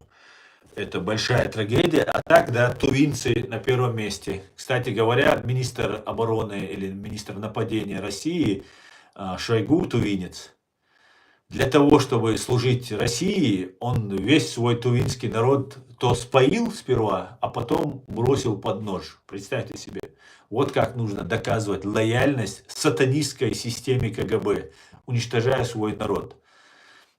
Это большая трагедия. А так, да, тувинцы на первом месте. Кстати говоря, министр обороны или министр нападения России Шойгу тувинец. Для того, чтобы служить России, он весь свой тувинский народ то споил сперва, а потом бросил под нож. Представьте себе. Вот как нужно доказывать лояльность сатанистской системе КГБ, уничтожая свой народ.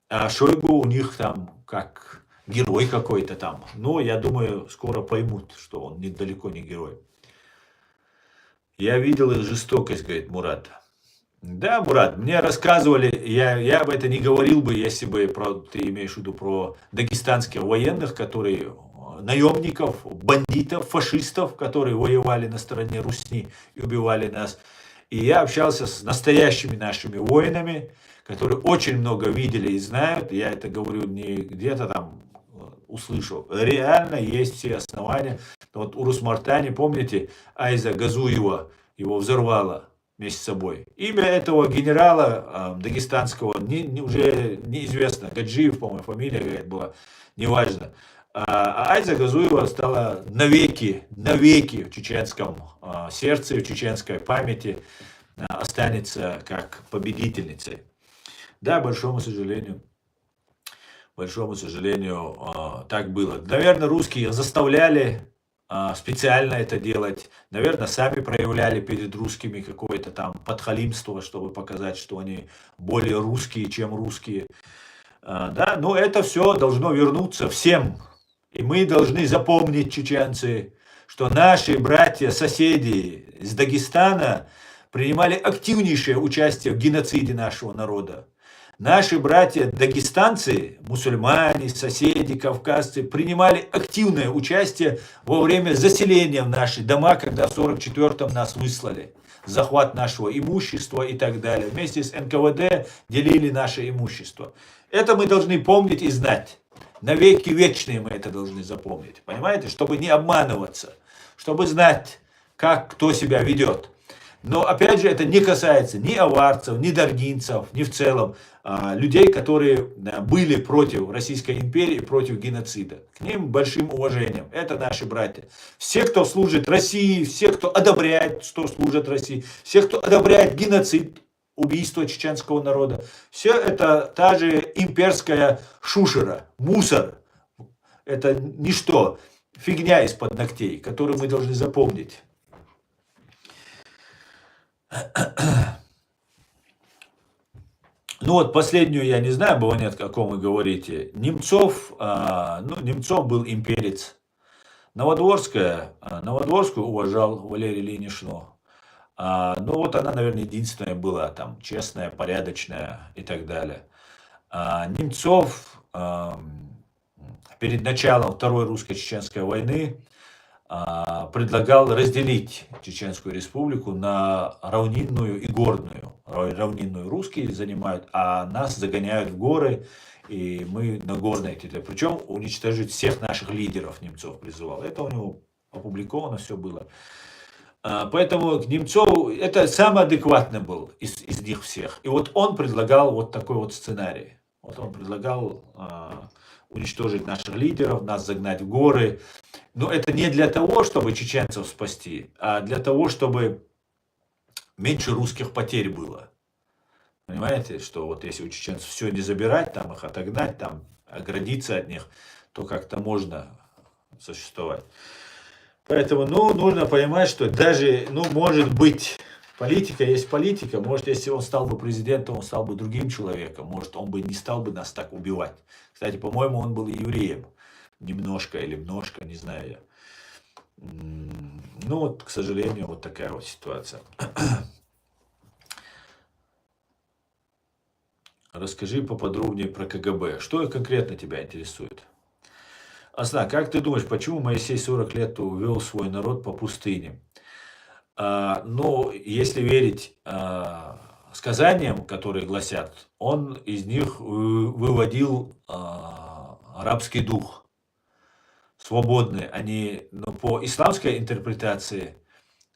А Шойгу у них там как герой какой-то там. Но я думаю, скоро поймут, что он далеко не герой. Я видел их жестокость, говорит Мурат. Да, Мурат, мне рассказывали, я об этом не говорил бы, если бы ты имеешь в виду про дагестанских военных, которые наемников, бандитов, фашистов, которые воевали на стороне Русни и убивали нас. И я общался с настоящими нашими воинами, которые очень много видели и знают. Я это говорю не где-то там услышал. Реально есть все основания. Вот у Русмартани, помните, Айза Газуева его взорвала вместе с собой. Имя этого генерала дагестанского уже неизвестно. Гаджиев, по-моему, фамилия, говорит, была, неважно. А Айза Газуева стала навеки в чеченском сердце, в чеченской памяти останется как победительницей. Да, большому сожалению, так было. Наверное, русские заставляли специально это делать. Наверное, сами проявляли перед русскими какое-то там подхалимство, чтобы показать, что они более русские, чем русские. Да, но это все должно вернуться всем. И мы должны запомнить, чеченцы, что наши братья-соседи из Дагестана принимали активнейшее участие в геноциде нашего народа. Наши братья-дагестанцы, мусульмане, соседи, кавказцы, принимали активное участие во время заселения в наши дома, когда в 1944-м нас выслали. Захват нашего имущества и так далее. Вместе с НКВД делили наше имущество. Это мы должны помнить и знать. Навеки вечные мы это должны запомнить. Понимаете? Чтобы не обманываться. Чтобы знать, как кто себя ведет. Но опять же, это не касается ни аварцев, ни даргинцев, ни в целом людей, которые были против Российской империи, против геноцида. К ним большим уважением. Это наши братья. Все, кто служит России, все, кто одобряет, что служат России, все, кто одобряет геноцид, убийство чеченского народа, все это та же имперская шушера, мусор. Это ничто, фигня из-под ногтей, которую мы должны запомнить. Ну вот последнюю я не знаю, Баванет, о ком вы говорите. Немцов, Немцов был имперец. Новодворскую уважал Валерий Ильиничну. Ну вот она, наверное, единственная была там, честная, порядочная и так далее. Немцов перед началом Второй русско-чеченской войны предлагал разделить Чеченскую республику на равнинную и горную. Равнинную русские занимают, а нас загоняют в горы, и мы на горной территории. Причем уничтожить всех наших лидеров Немцов призывал. Это у него опубликовано все было. Поэтому Немцов это самый адекватный был из них всех. И вот он предлагал вот такой вот сценарий. Вот он предлагал уничтожить наших лидеров, нас загнать в горы. Но это не для того, чтобы чеченцев спасти, а для того, чтобы меньше русских потерь было. Понимаете, что вот если у чеченцев все не забирать, там их отогнать, там оградиться от них, то как-то можно существовать. Поэтому, нужно понимать, что даже, может быть, политика есть политика. Может, если он стал бы президентом, он стал бы другим человеком. Может, он бы не стал бы нас так убивать. Кстати, по-моему, он был евреем. Немножко или множко, не знаю я. Ну, вот, к сожалению, вот такая вот ситуация. Расскажи поподробнее про КГБ. Что конкретно тебя интересует? Асна, как ты думаешь, почему Моисей 40 лет увел свой народ по пустыне? Если верить сказаниям, которые гласят, он из них выводил арабский дух. Свободные. Они, по исламской интерпретации,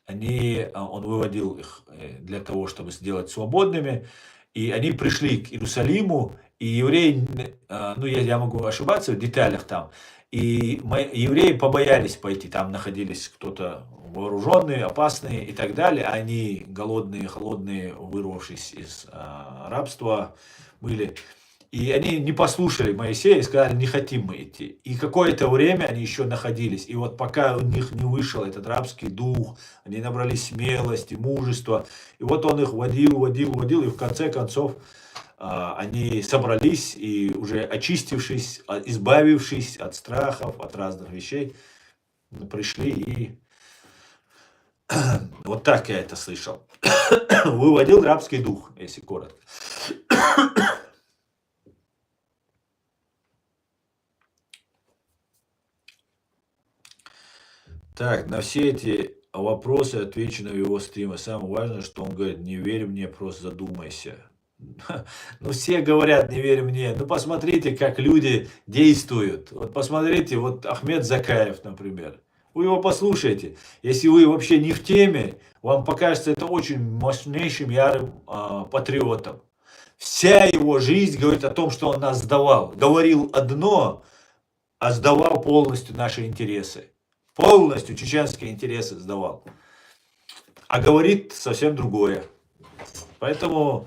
он выводил их для того, чтобы сделать свободными, и они пришли к Иерусалиму, и евреи, ну я могу ошибаться в деталях там, и евреи побоялись пойти, там находились кто-то вооруженные, опасные и так далее, они голодные, холодные, вырвавшись из рабства были. И они не послушали Моисея и сказали, не хотим мы идти. И какое-то время они еще находились. И вот пока у них не вышел этот рабский дух, они набрались смелости, мужества. И вот он их водил, и в конце концов они собрались и уже очистившись, избавившись от страхов, от разных вещей, пришли и вот так я это слышал. Выводил рабский дух, если коротко. Так, на все эти вопросы отвечено в его стриме. Самое важное, что он говорит, не верь мне, просто задумайся. Ну, все говорят, не верь мне. Ну, посмотрите, как люди действуют. Вот посмотрите, вот Ахмед Закаев, например. Вы его послушайте. Если вы вообще не в теме, вам покажется это очень мощнейшим, ярым патриотом. Вся его жизнь говорит о том, что он нас сдавал. Говорил одно, а сдавал полностью наши интересы. Полностью чеченские интересы сдавал. А говорит совсем другое. Поэтому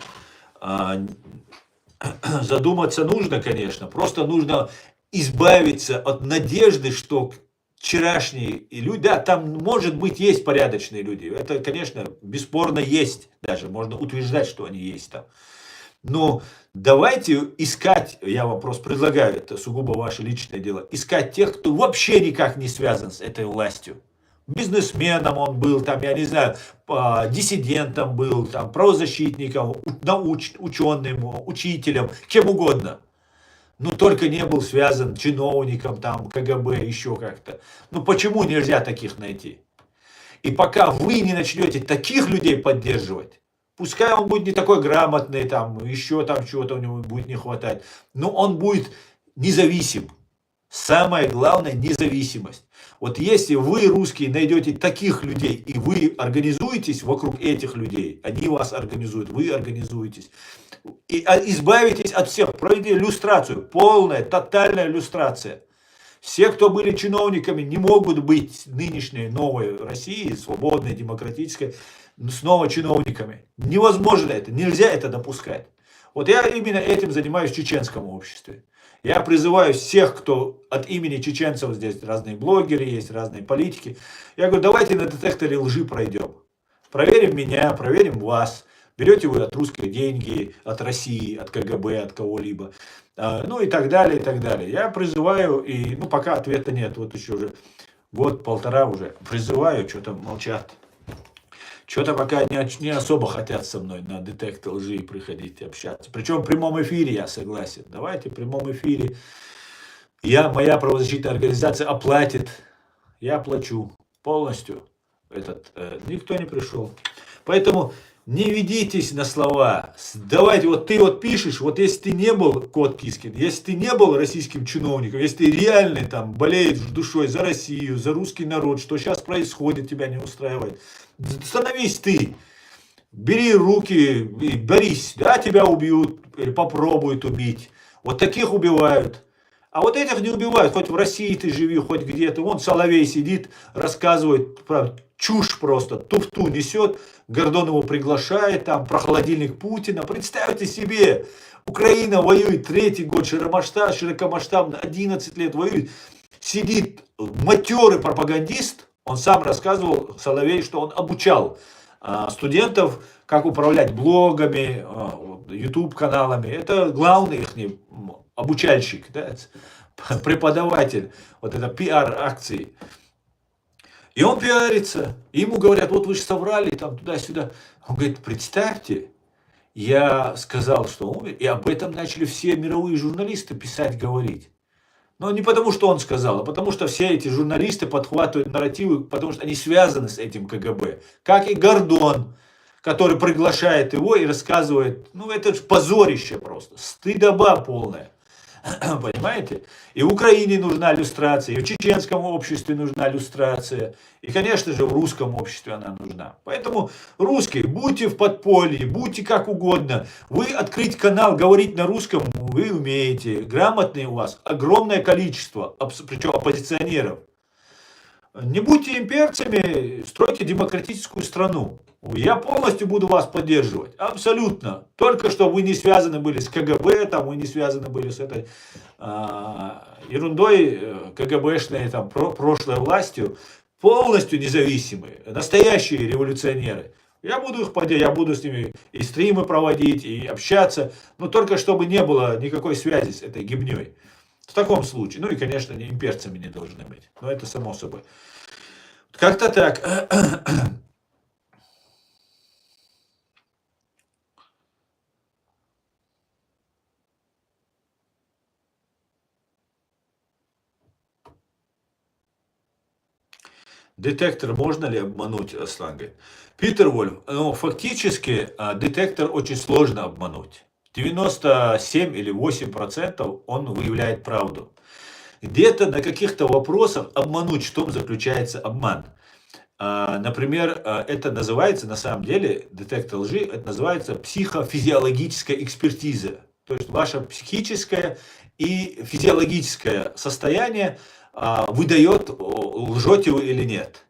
задуматься нужно, конечно. Просто нужно избавиться от надежды, что вчерашние люди, да, там, может быть, есть порядочные люди. Это, конечно, бесспорно есть даже. Можно утверждать, что они есть там. Но давайте искать, я вам просто предлагаю, это сугубо ваше личное дело, искать тех, кто вообще никак не связан с этой властью. Бизнесменом он был, там, я не знаю, диссидентом был, там, правозащитником, ученым, учителем, кем угодно. Но только не был связан чиновником, там, КГБ, еще как-то. Ну почему нельзя таких найти? И пока вы не начнете таких людей поддерживать, пускай он будет не такой грамотный, там, еще там чего-то у него будет не хватать, но он будет независим. Самое главное – независимость. Вот если вы, русские, найдете таких людей, и вы организуетесь вокруг этих людей, они вас организуют, вы организуетесь, и избавитесь от всех, проведите люстрацию, полная, тотальная люстрация. Все, кто были чиновниками, не могут быть нынешней новой России, свободной, демократической, снова чиновниками. Невозможно это, нельзя это допускать. Вот я именно этим занимаюсь в чеченском обществе. Я призываю всех, кто от имени чеченцев, здесь разные блогеры есть, разные политики. Я говорю, давайте на детекторе лжи пройдем. Проверим меня, проверим вас. Берете вы от русской деньги, от России, от КГБ, от кого-либо. Ну и так далее, и так далее. Я призываю, и ну пока ответа нет, вот еще уже год-полтора уже призываю, что-то молчат. Что-то пока не особо хотят со мной на детектор лжи приходить общаться. Причем в прямом эфире я согласен. Давайте в прямом эфире. Моя правозащитная организация оплатит. Я плачу полностью. Никто не пришел. Поэтому не ведитесь на слова. Давайте, вот ты вот пишешь, вот если ты не был, Кот Кискин, если ты не был российским чиновником, если ты реально там болеешь душой за Россию, за русский народ, что сейчас происходит, тебя не устраивает, становись ты. Бери руки и борись. Да, тебя убьют или попробуют убить. Вот таких убивают. А вот этих не убивают. Хоть в России ты живи, хоть где-то. Вон Соловей сидит, рассказывает, чушь просто, туфту несет. Гордон его приглашает, там, про холодильник Путина. Представьте себе, Украина воюет третий год, широкомасштабно, 11 лет воюет. Сидит матерый пропагандист. Он сам рассказывал, Соловей, что он обучал студентов, как управлять блогами, YouTube-каналами. Это главный их обучальщик, да, преподаватель, вот это пиар-акции. И он пиарится. И ему говорят, вот вы же соврали, там туда-сюда. Он говорит, представьте, я сказал, что он умер, и об этом начали все мировые журналисты писать, говорить. Но не потому, что он сказал, а потому, что все эти журналисты подхватывают нарративы, потому что они связаны с этим КГБ. Как и Гордон, который приглашает его и рассказывает, ну это же позорище просто, стыдоба полная. Понимаете? И в Украине нужна люстрация, и в чеченском обществе нужна люстрация, и, конечно же, в русском обществе она нужна. Поэтому, русские, будьте в подполье, будьте как угодно. Вы открыть канал, говорить на русском вы умеете. Грамотные у вас огромное количество, причем оппозиционеров. Не будьте имперцами, стройте демократическую страну. Я полностью буду вас поддерживать. Абсолютно. Только чтобы вы не связаны были с КГБ, там, вы не связаны были с этой ерундой КГБшной, там, прошлой властью. Полностью независимые. Настоящие революционеры. Я буду их поддерживать, я буду с ними и стримы проводить, и общаться. Но только чтобы не было никакой связи с этой гибней. В таком случае. Ну и, конечно, не имперцами не должны быть. Но это само собой. Как-то так. Детектор можно ли обмануть, Аслан говорит. Питер Вольф, ну, фактически детектор очень сложно обмануть. 97 или 8% он выявляет правду. Где-то на каких-то вопросах обмануть, в том заключается обман. Например, это называется, на самом деле, детектор лжи, это называется психофизиологическая экспертиза. То есть ваше психическое и физиологическое состояние выдает, лжете вы или нет.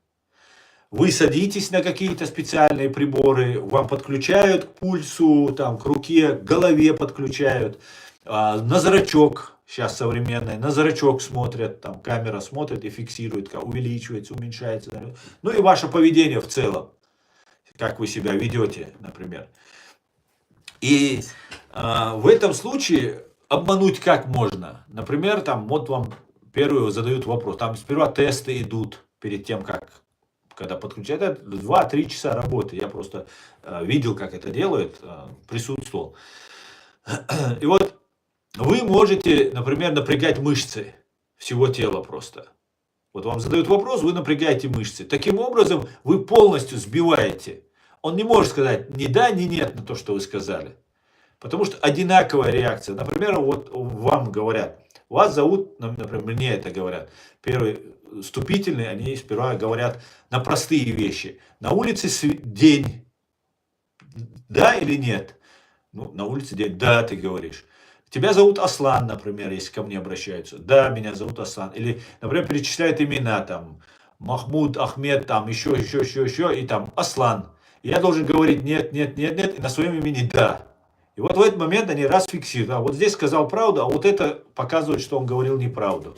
Вы садитесь на какие-то специальные приборы, вам подключают к пульсу, там, к руке, к голове подключают, на зрачок, сейчас современный, на зрачок смотрят, там камера смотрит и фиксирует, как увеличивается, уменьшается. Ну и ваше поведение в целом, как вы себя ведете, например. И в этом случае обмануть как можно? Например, там вот вам первый задают вопрос, там сперва тесты идут перед тем, как, когда подключают, это 2-3 часа работы. Я просто видел, как это делают, присутствовал. И вот вы можете, например, напрягать мышцы всего тела просто. Вот вам задают вопрос, вы напрягаете мышцы. Таким образом, вы полностью сбиваете. Он не может сказать ни да, ни нет на то, что вы сказали. Потому что одинаковая реакция. Например, вот вам говорят, вас зовут, например, мне это говорят. Первый вступительный, они сперва говорят на простые вещи. На улице день. Да или нет? Ну, на улице день. Да, ты говоришь. Тебя зовут Аслан, например, если ко мне обращаются. Да, меня зовут Аслан. Или, например, перечисляют имена там. Махмуд, Ахмед, там еще, и там Аслан. И я должен говорить нет, нет, нет, нет, и на своем имени да. И вот в этот момент они раз фиксируют. А вот здесь сказал правду, а вот это показывает, что он говорил неправду.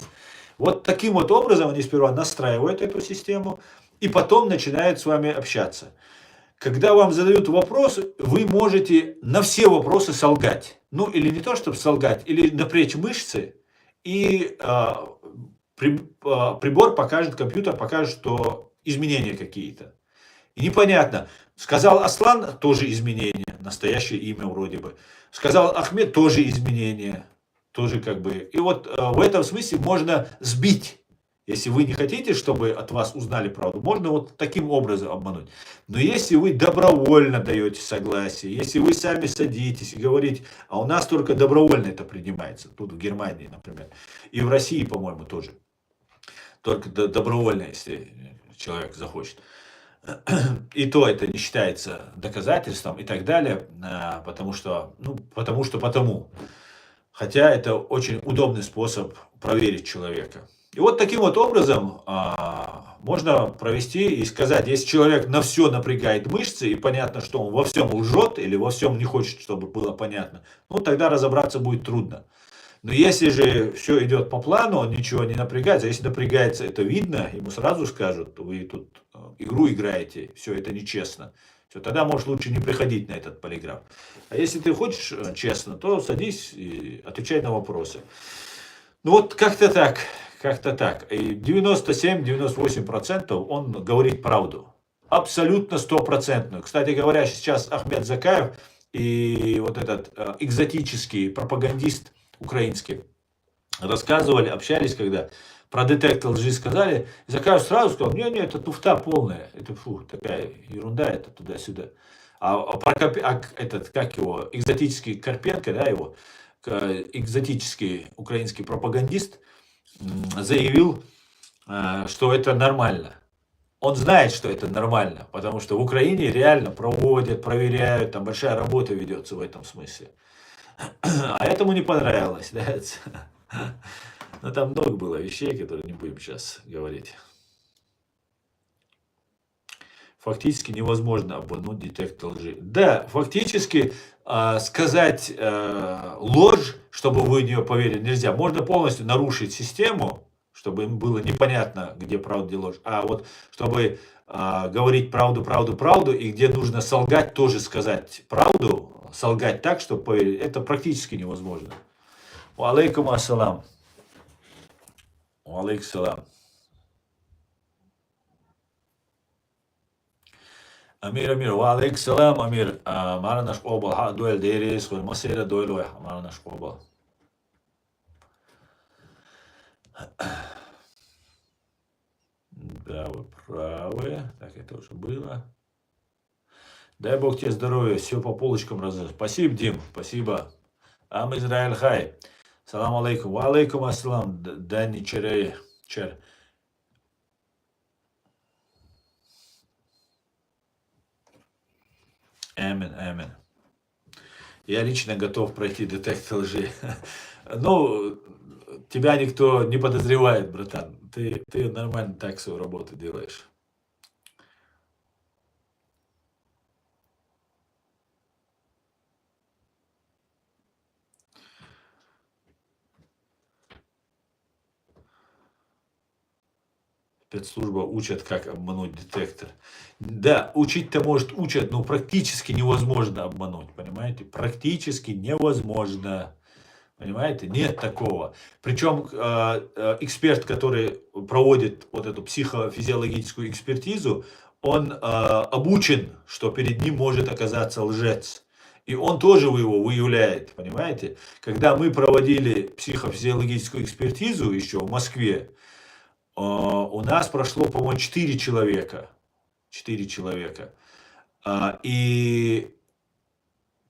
Вот таким вот образом они сперва настраивают эту систему, и потом начинают с вами общаться. Когда вам задают вопрос, вы можете на все вопросы солгать. Ну, или не то, чтобы солгать, или напрячь мышцы, и прибор покажет, компьютер покажет, что изменения какие-то. И непонятно. Сказал Аслан, тоже изменения, настоящее имя вроде бы. Сказал Ахмед, тоже изменения, тоже как бы. И вот в этом смысле можно сбить. Если вы не хотите, чтобы от вас узнали правду, можно вот таким образом обмануть. Но если вы добровольно даете согласие, если вы сами садитесь и говорите, а у нас только добровольно это принимается, тут в Германии, например, и в России, по-моему, тоже, только добровольно, если человек захочет. И то это не считается доказательством и так далее, потому что. Хотя это очень удобный способ проверить человека. И вот таким вот образом можно провести и сказать, если человек на все напрягает мышцы, и понятно, что он во всем лжет или во всем не хочет, чтобы было понятно, ну тогда разобраться будет трудно. Но если же все идет по плану, он ничего не напрягается, если напрягается, это видно, ему сразу скажут, вы тут игру играете, все это нечестно. Все, тогда можешь лучше не приходить на этот полиграф. А если ты хочешь честно, то садись и отвечай на вопросы. Ну вот как-то так, как-то так. И 97-98% он говорит правду. Абсолютно стопроцентную. Кстати говоря, сейчас Ахмед Закаев и вот этот экзотический пропагандист украинский рассказывали, общались, когда про детектор лжи сказали, Закаев сразу сказал, не, это туфта полная, это такая ерунда, это туда-сюда. Этот, как его, экзотический Карпенко, да, его, экзотический украинский пропагандист, заявил, что это нормально. Он знает, что это нормально, потому что в Украине реально проводят, проверяют, там большая работа ведется в этом смысле. А этому не понравилось, да? Но там много было вещей, которые не будем сейчас говорить. Фактически невозможно обмануть детектор лжи. Да, фактически сказать ложь, чтобы вы в нее поверили, нельзя. Можно полностью нарушить систему, чтобы им было непонятно, где правда, где ложь. А вот чтобы говорить правду, правду, правду, и где нужно солгать, тоже сказать правду, солгать так, чтобы поверить, это практически невозможно. Алейкум ассалам. Алейкум ассалам. Amir, wa alaikum salam, Amir. Mara naš obal, ha, duel deris, kol masera duelo, mara naš obal. Да, вы правы. Так, это уже было. Дай Бог тебе здоровья, все по полочкам разнес. Спасибо, Дим, спасибо. Ам Израиль хай. Салам алейкум. Ва алейкум ассалам. Дани черей. Чер. Амин, амин. Я лично готов пройти детектор лжи. Ну, тебя никто не подозревает, братан. Ты нормально так свою работу делаешь. Спецслужба учат, как обмануть детектор. Да, учить-то, может, учат, но практически невозможно обмануть, понимаете? Практически невозможно. Понимаете? Нет такого. Причем эксперт, который проводит вот эту психофизиологическую экспертизу, он обучен, что перед ним может оказаться лжец. И он тоже его выявляет, понимаете? Когда мы проводили психофизиологическую экспертизу еще в Москве, у нас прошло, по-моему, 4 человека. 4 человека. И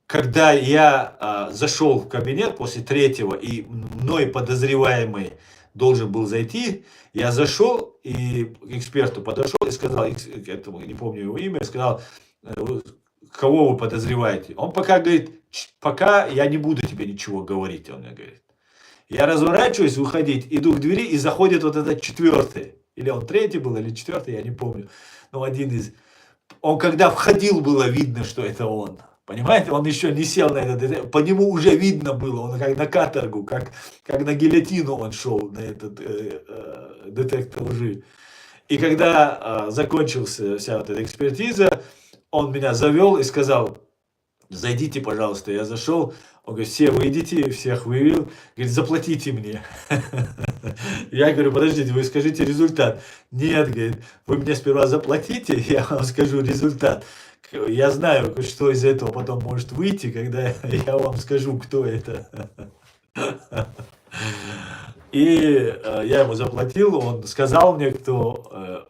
когда я зашел в кабинет после третьего, и мной подозреваемый должен был зайти, я зашел и к эксперту подошел и сказал, этому, не помню его имя, сказал, кого вы подозреваете? Он пока говорит, пока я не буду тебе ничего говорить, он мне говорит. Я разворачиваюсь выходить, иду к двери, и заходит вот этот четвертый. Или он третий был, или четвертый, я не помню. Но один из... Он когда входил, было видно, что это он. Понимаете, он еще не сел на этот... По нему уже видно было, он как на каторгу, как на гильотину он шел, на этот детектор лжи. И когда закончилась вся вот эта экспертиза, он меня завел и сказал, зайдите, пожалуйста. Я зашел, он говорит, все выйдите, всех вывел, говорит, заплатите мне. Я говорю, подождите, вы скажите результат. Нет, говорит, вы мне сперва заплатите, я вам скажу результат. Я знаю, что из этого потом может выйти, когда я вам скажу, кто это. И я ему заплатил, он сказал мне, кто,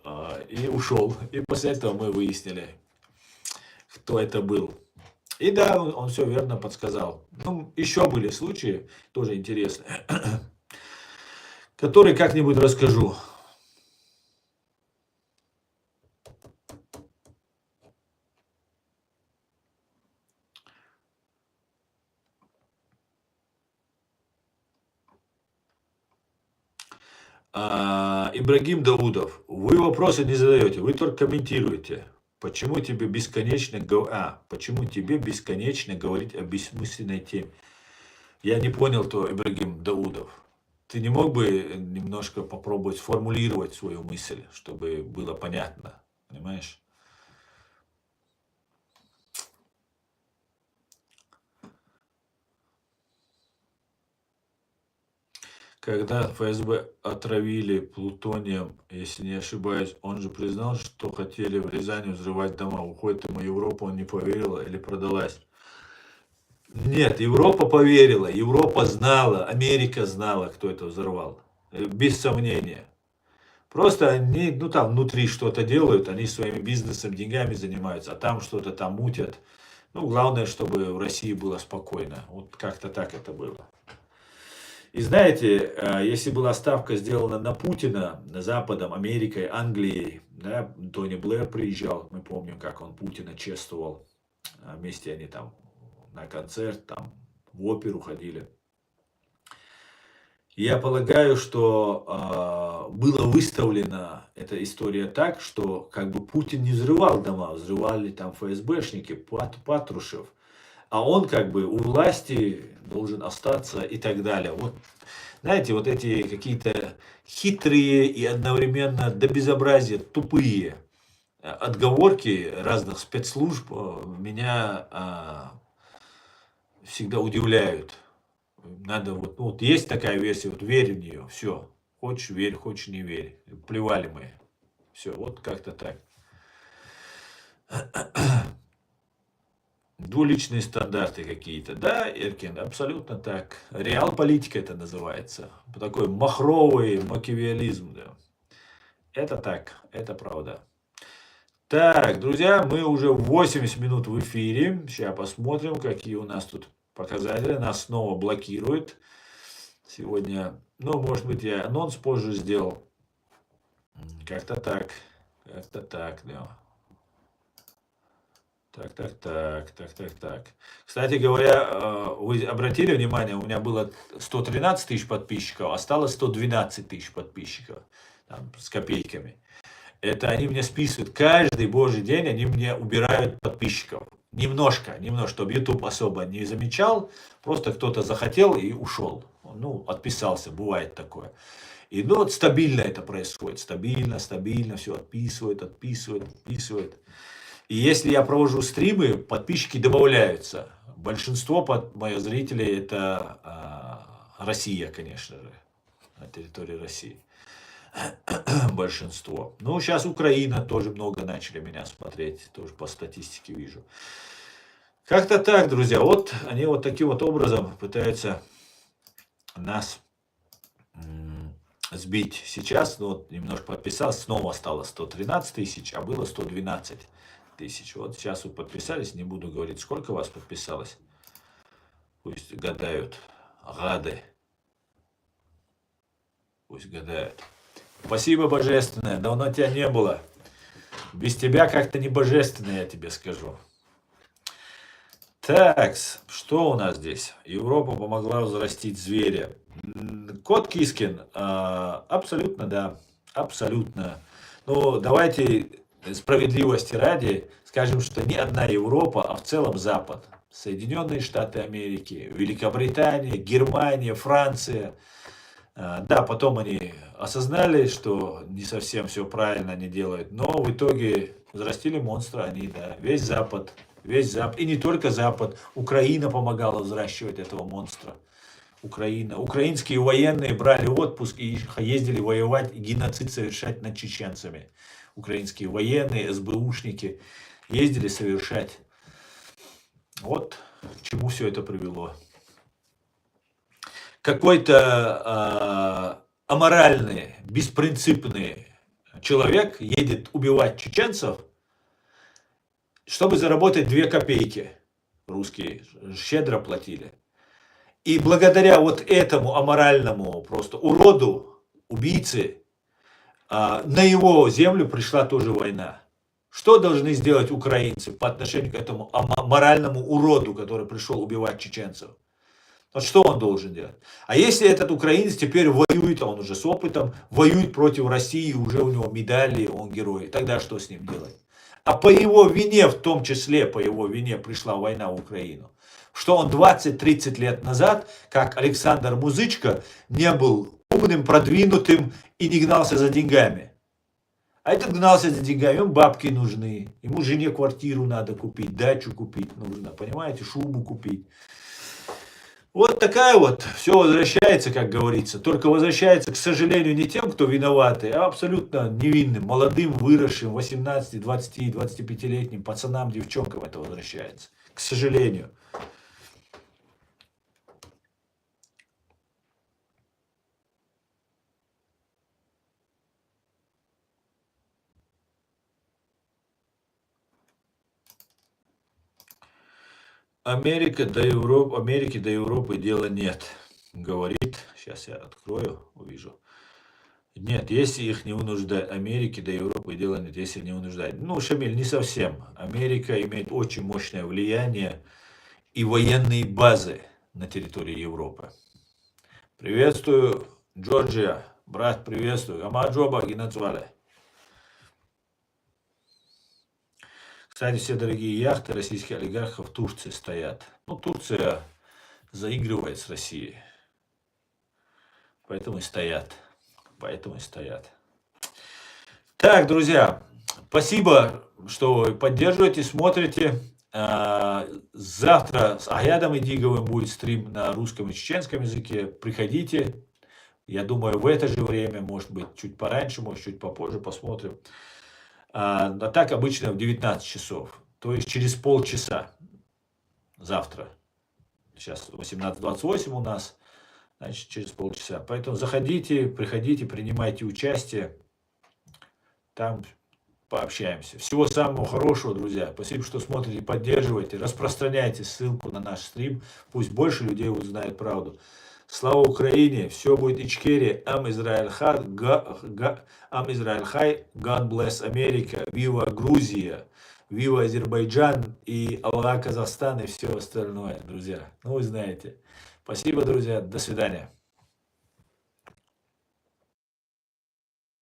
и ушел. И после этого мы выяснили, кто это был. И да, он все верно подсказал. Ну, еще были случаи, тоже интересные, которые как-нибудь расскажу. Ибрагим Даудов, вы вопросы не задаете, вы только комментируете. Почему тебе бесконечно говорить о бессмысленной теме? Я не понял то, Ибрагим Даудов. Ты не мог бы немножко попробовать сформулировать свою мысль, чтобы было понятно, понимаешь? Когда ФСБ отравили плутонием, если не ошибаюсь, он же признал, что хотели в Рязани взрывать дома. Уходит ему Европа, он не поверила или продалась? Нет, Европа поверила, Европа знала, Америка знала, кто это взорвал. Без сомнения. Просто они, ну там внутри что-то делают, они своими бизнесом, деньгами занимаются, а там что-то там мутят. Ну, главное, чтобы в России было спокойно. Вот как-то так это было. И знаете, если была ставка сделана на Путина, на Западом, Америкой, Англией, да, Тони Блэр приезжал, мы помним, как он Путина чествовал, вместе они там на концерт, там в оперу ходили. Я полагаю, что была выставлена эта история так, что как бы Путин не взрывал дома, взрывали там ФСБшники, Патрушев, а он как бы у власти должен остаться и так далее. Вот, знаете, вот эти какие-то хитрые и одновременно до безобразия тупые отговорки разных спецслужб меня всегда удивляют. Надо вот, ну, вот есть такая версия, вот верь в нее, все. Хочешь верь, хочешь не верь. Плевали мы. Все, вот как-то так. Двуличные стандарты какие-то. Да, Эркин, абсолютно так. Реал-политика это называется. Такой махровый макиавеллизм. Да. Это так, это правда. Так, друзья, мы уже 80 минут в эфире. Сейчас посмотрим, какие у нас тут показатели. Нас снова блокируют. Сегодня, ну, может быть, я анонс позже сделал. Как-то так. Как-то так, да. Так. Кстати говоря, вы обратили внимание, у меня было 113 тысяч подписчиков, осталось 112 тысяч подписчиков. Там, с копейками. Это они мне списывают. Каждый божий день они мне убирают подписчиков. Немножко, чтобы YouTube особо не замечал. Просто кто-то захотел и ушел. Ну, отписался, бывает такое. И ну, вот стабильно это происходит. Стабильно, все отписывает. И если я провожу стримы, подписчики добавляются. Большинство моих зрителей это Россия, конечно же. На территории России. Большинство. Ну, сейчас Украина тоже много начали меня смотреть. Тоже по статистике вижу. Как-то так, друзья. Вот они вот таким вот образом пытаются нас сбить. Сейчас, ну, вот немножко подписался, снова стало 113 тысяч, а было 112 тысяч. Вот сейчас вы подписались, не буду говорить, сколько вас подписалось. Пусть гадают. Гады. Пусть гадают. Спасибо, божественное. Давно тебя не было. Без тебя как-то не божественно, я тебе скажу. Так, что у нас здесь? Европа помогла взрастить зверя. Кот Кискин, абсолютно да, абсолютно. Но давайте справедливости ради скажем, что не одна Европа, а в целом Запад. Соединенные Штаты Америки, Великобритания, Германия, Франция. Да, потом они осознали, что не совсем все правильно они делают, но в итоге взрастили монстра они, да, весь Запад, и не только Запад, Украина помогала взращивать этого монстра. Украинские военные брали отпуск и ездили воевать и геноцид совершать над чеченцами. Украинские военные, СБУшники ездили совершать. Вот к чему все это привело. Какой-то аморальный, беспринципный человек едет убивать чеченцев, чтобы заработать 2 копейки. Русские щедро платили. И благодаря вот этому аморальному просто уроду, убийце, на его землю пришла тоже война. Что должны сделать украинцы по отношению к этому аморальному уроду, который пришел убивать чеченцев? Вот что он должен делать? А если этот украинец теперь воюет, а он уже с опытом, воюет против России, уже у него медали, он герой, тогда что с ним делать? А по его вине, в том числе по его вине, пришла война в Украину. Что он 20-30 лет назад, как Александр Музычко, не был умным, продвинутым и не гнался за деньгами. А этот гнался за деньгами, ему бабки нужны, ему жене квартиру надо купить, дачу купить нужно, понимаете, шубу купить. Вот такая вот, все возвращается, как говорится, только возвращается, к сожалению, не тем, кто виноваты, а абсолютно невинным, молодым, выросшим, 18, 20, 25-летним пацанам, девчонкам это возвращается, к сожалению. Америки до Европы дела нет, говорит говорит, сейчас я открою, увижу. Нет, если их не вынуждать, Америки до Европы дело нет, если не вынуждать. Ну, Шамиль, не совсем. Америка имеет очень мощное влияние и военные базы на территории Европы. Приветствую, Джорджия. Брат, приветствую. Амаджоба Гинацвале. Кстати, все дорогие яхты российских олигархов в Турции стоят. Ну, Турция заигрывает с Россией. Поэтому и стоят. Поэтому и стоят. Так, друзья, спасибо, что вы поддерживаете, смотрите. Завтра с Аядом Идиговым будет стрим на русском и чеченском языке. Приходите. Я думаю, в это же время, может быть, чуть пораньше, может, чуть попозже, посмотрим. А так обычно в 19 часов. То есть через полчаса завтра. Сейчас 18:28 у нас. Значит, через полчаса. Поэтому заходите, приходите, принимайте участие. Там пообщаемся. Всего самого хорошего, друзья. Спасибо, что смотрите, поддерживаете, распространяйте ссылку на наш стрим. Пусть больше людей узнает правду. Слава Украине! Все будет Ичкерия. Ам Израиль Хай. Ам Израиль Хай. God bless Америка. Вива Грузия. Вива Азербайджан. И Аллах Казахстан и все остальное, друзья. Ну, вы знаете. Спасибо, друзья. До свидания.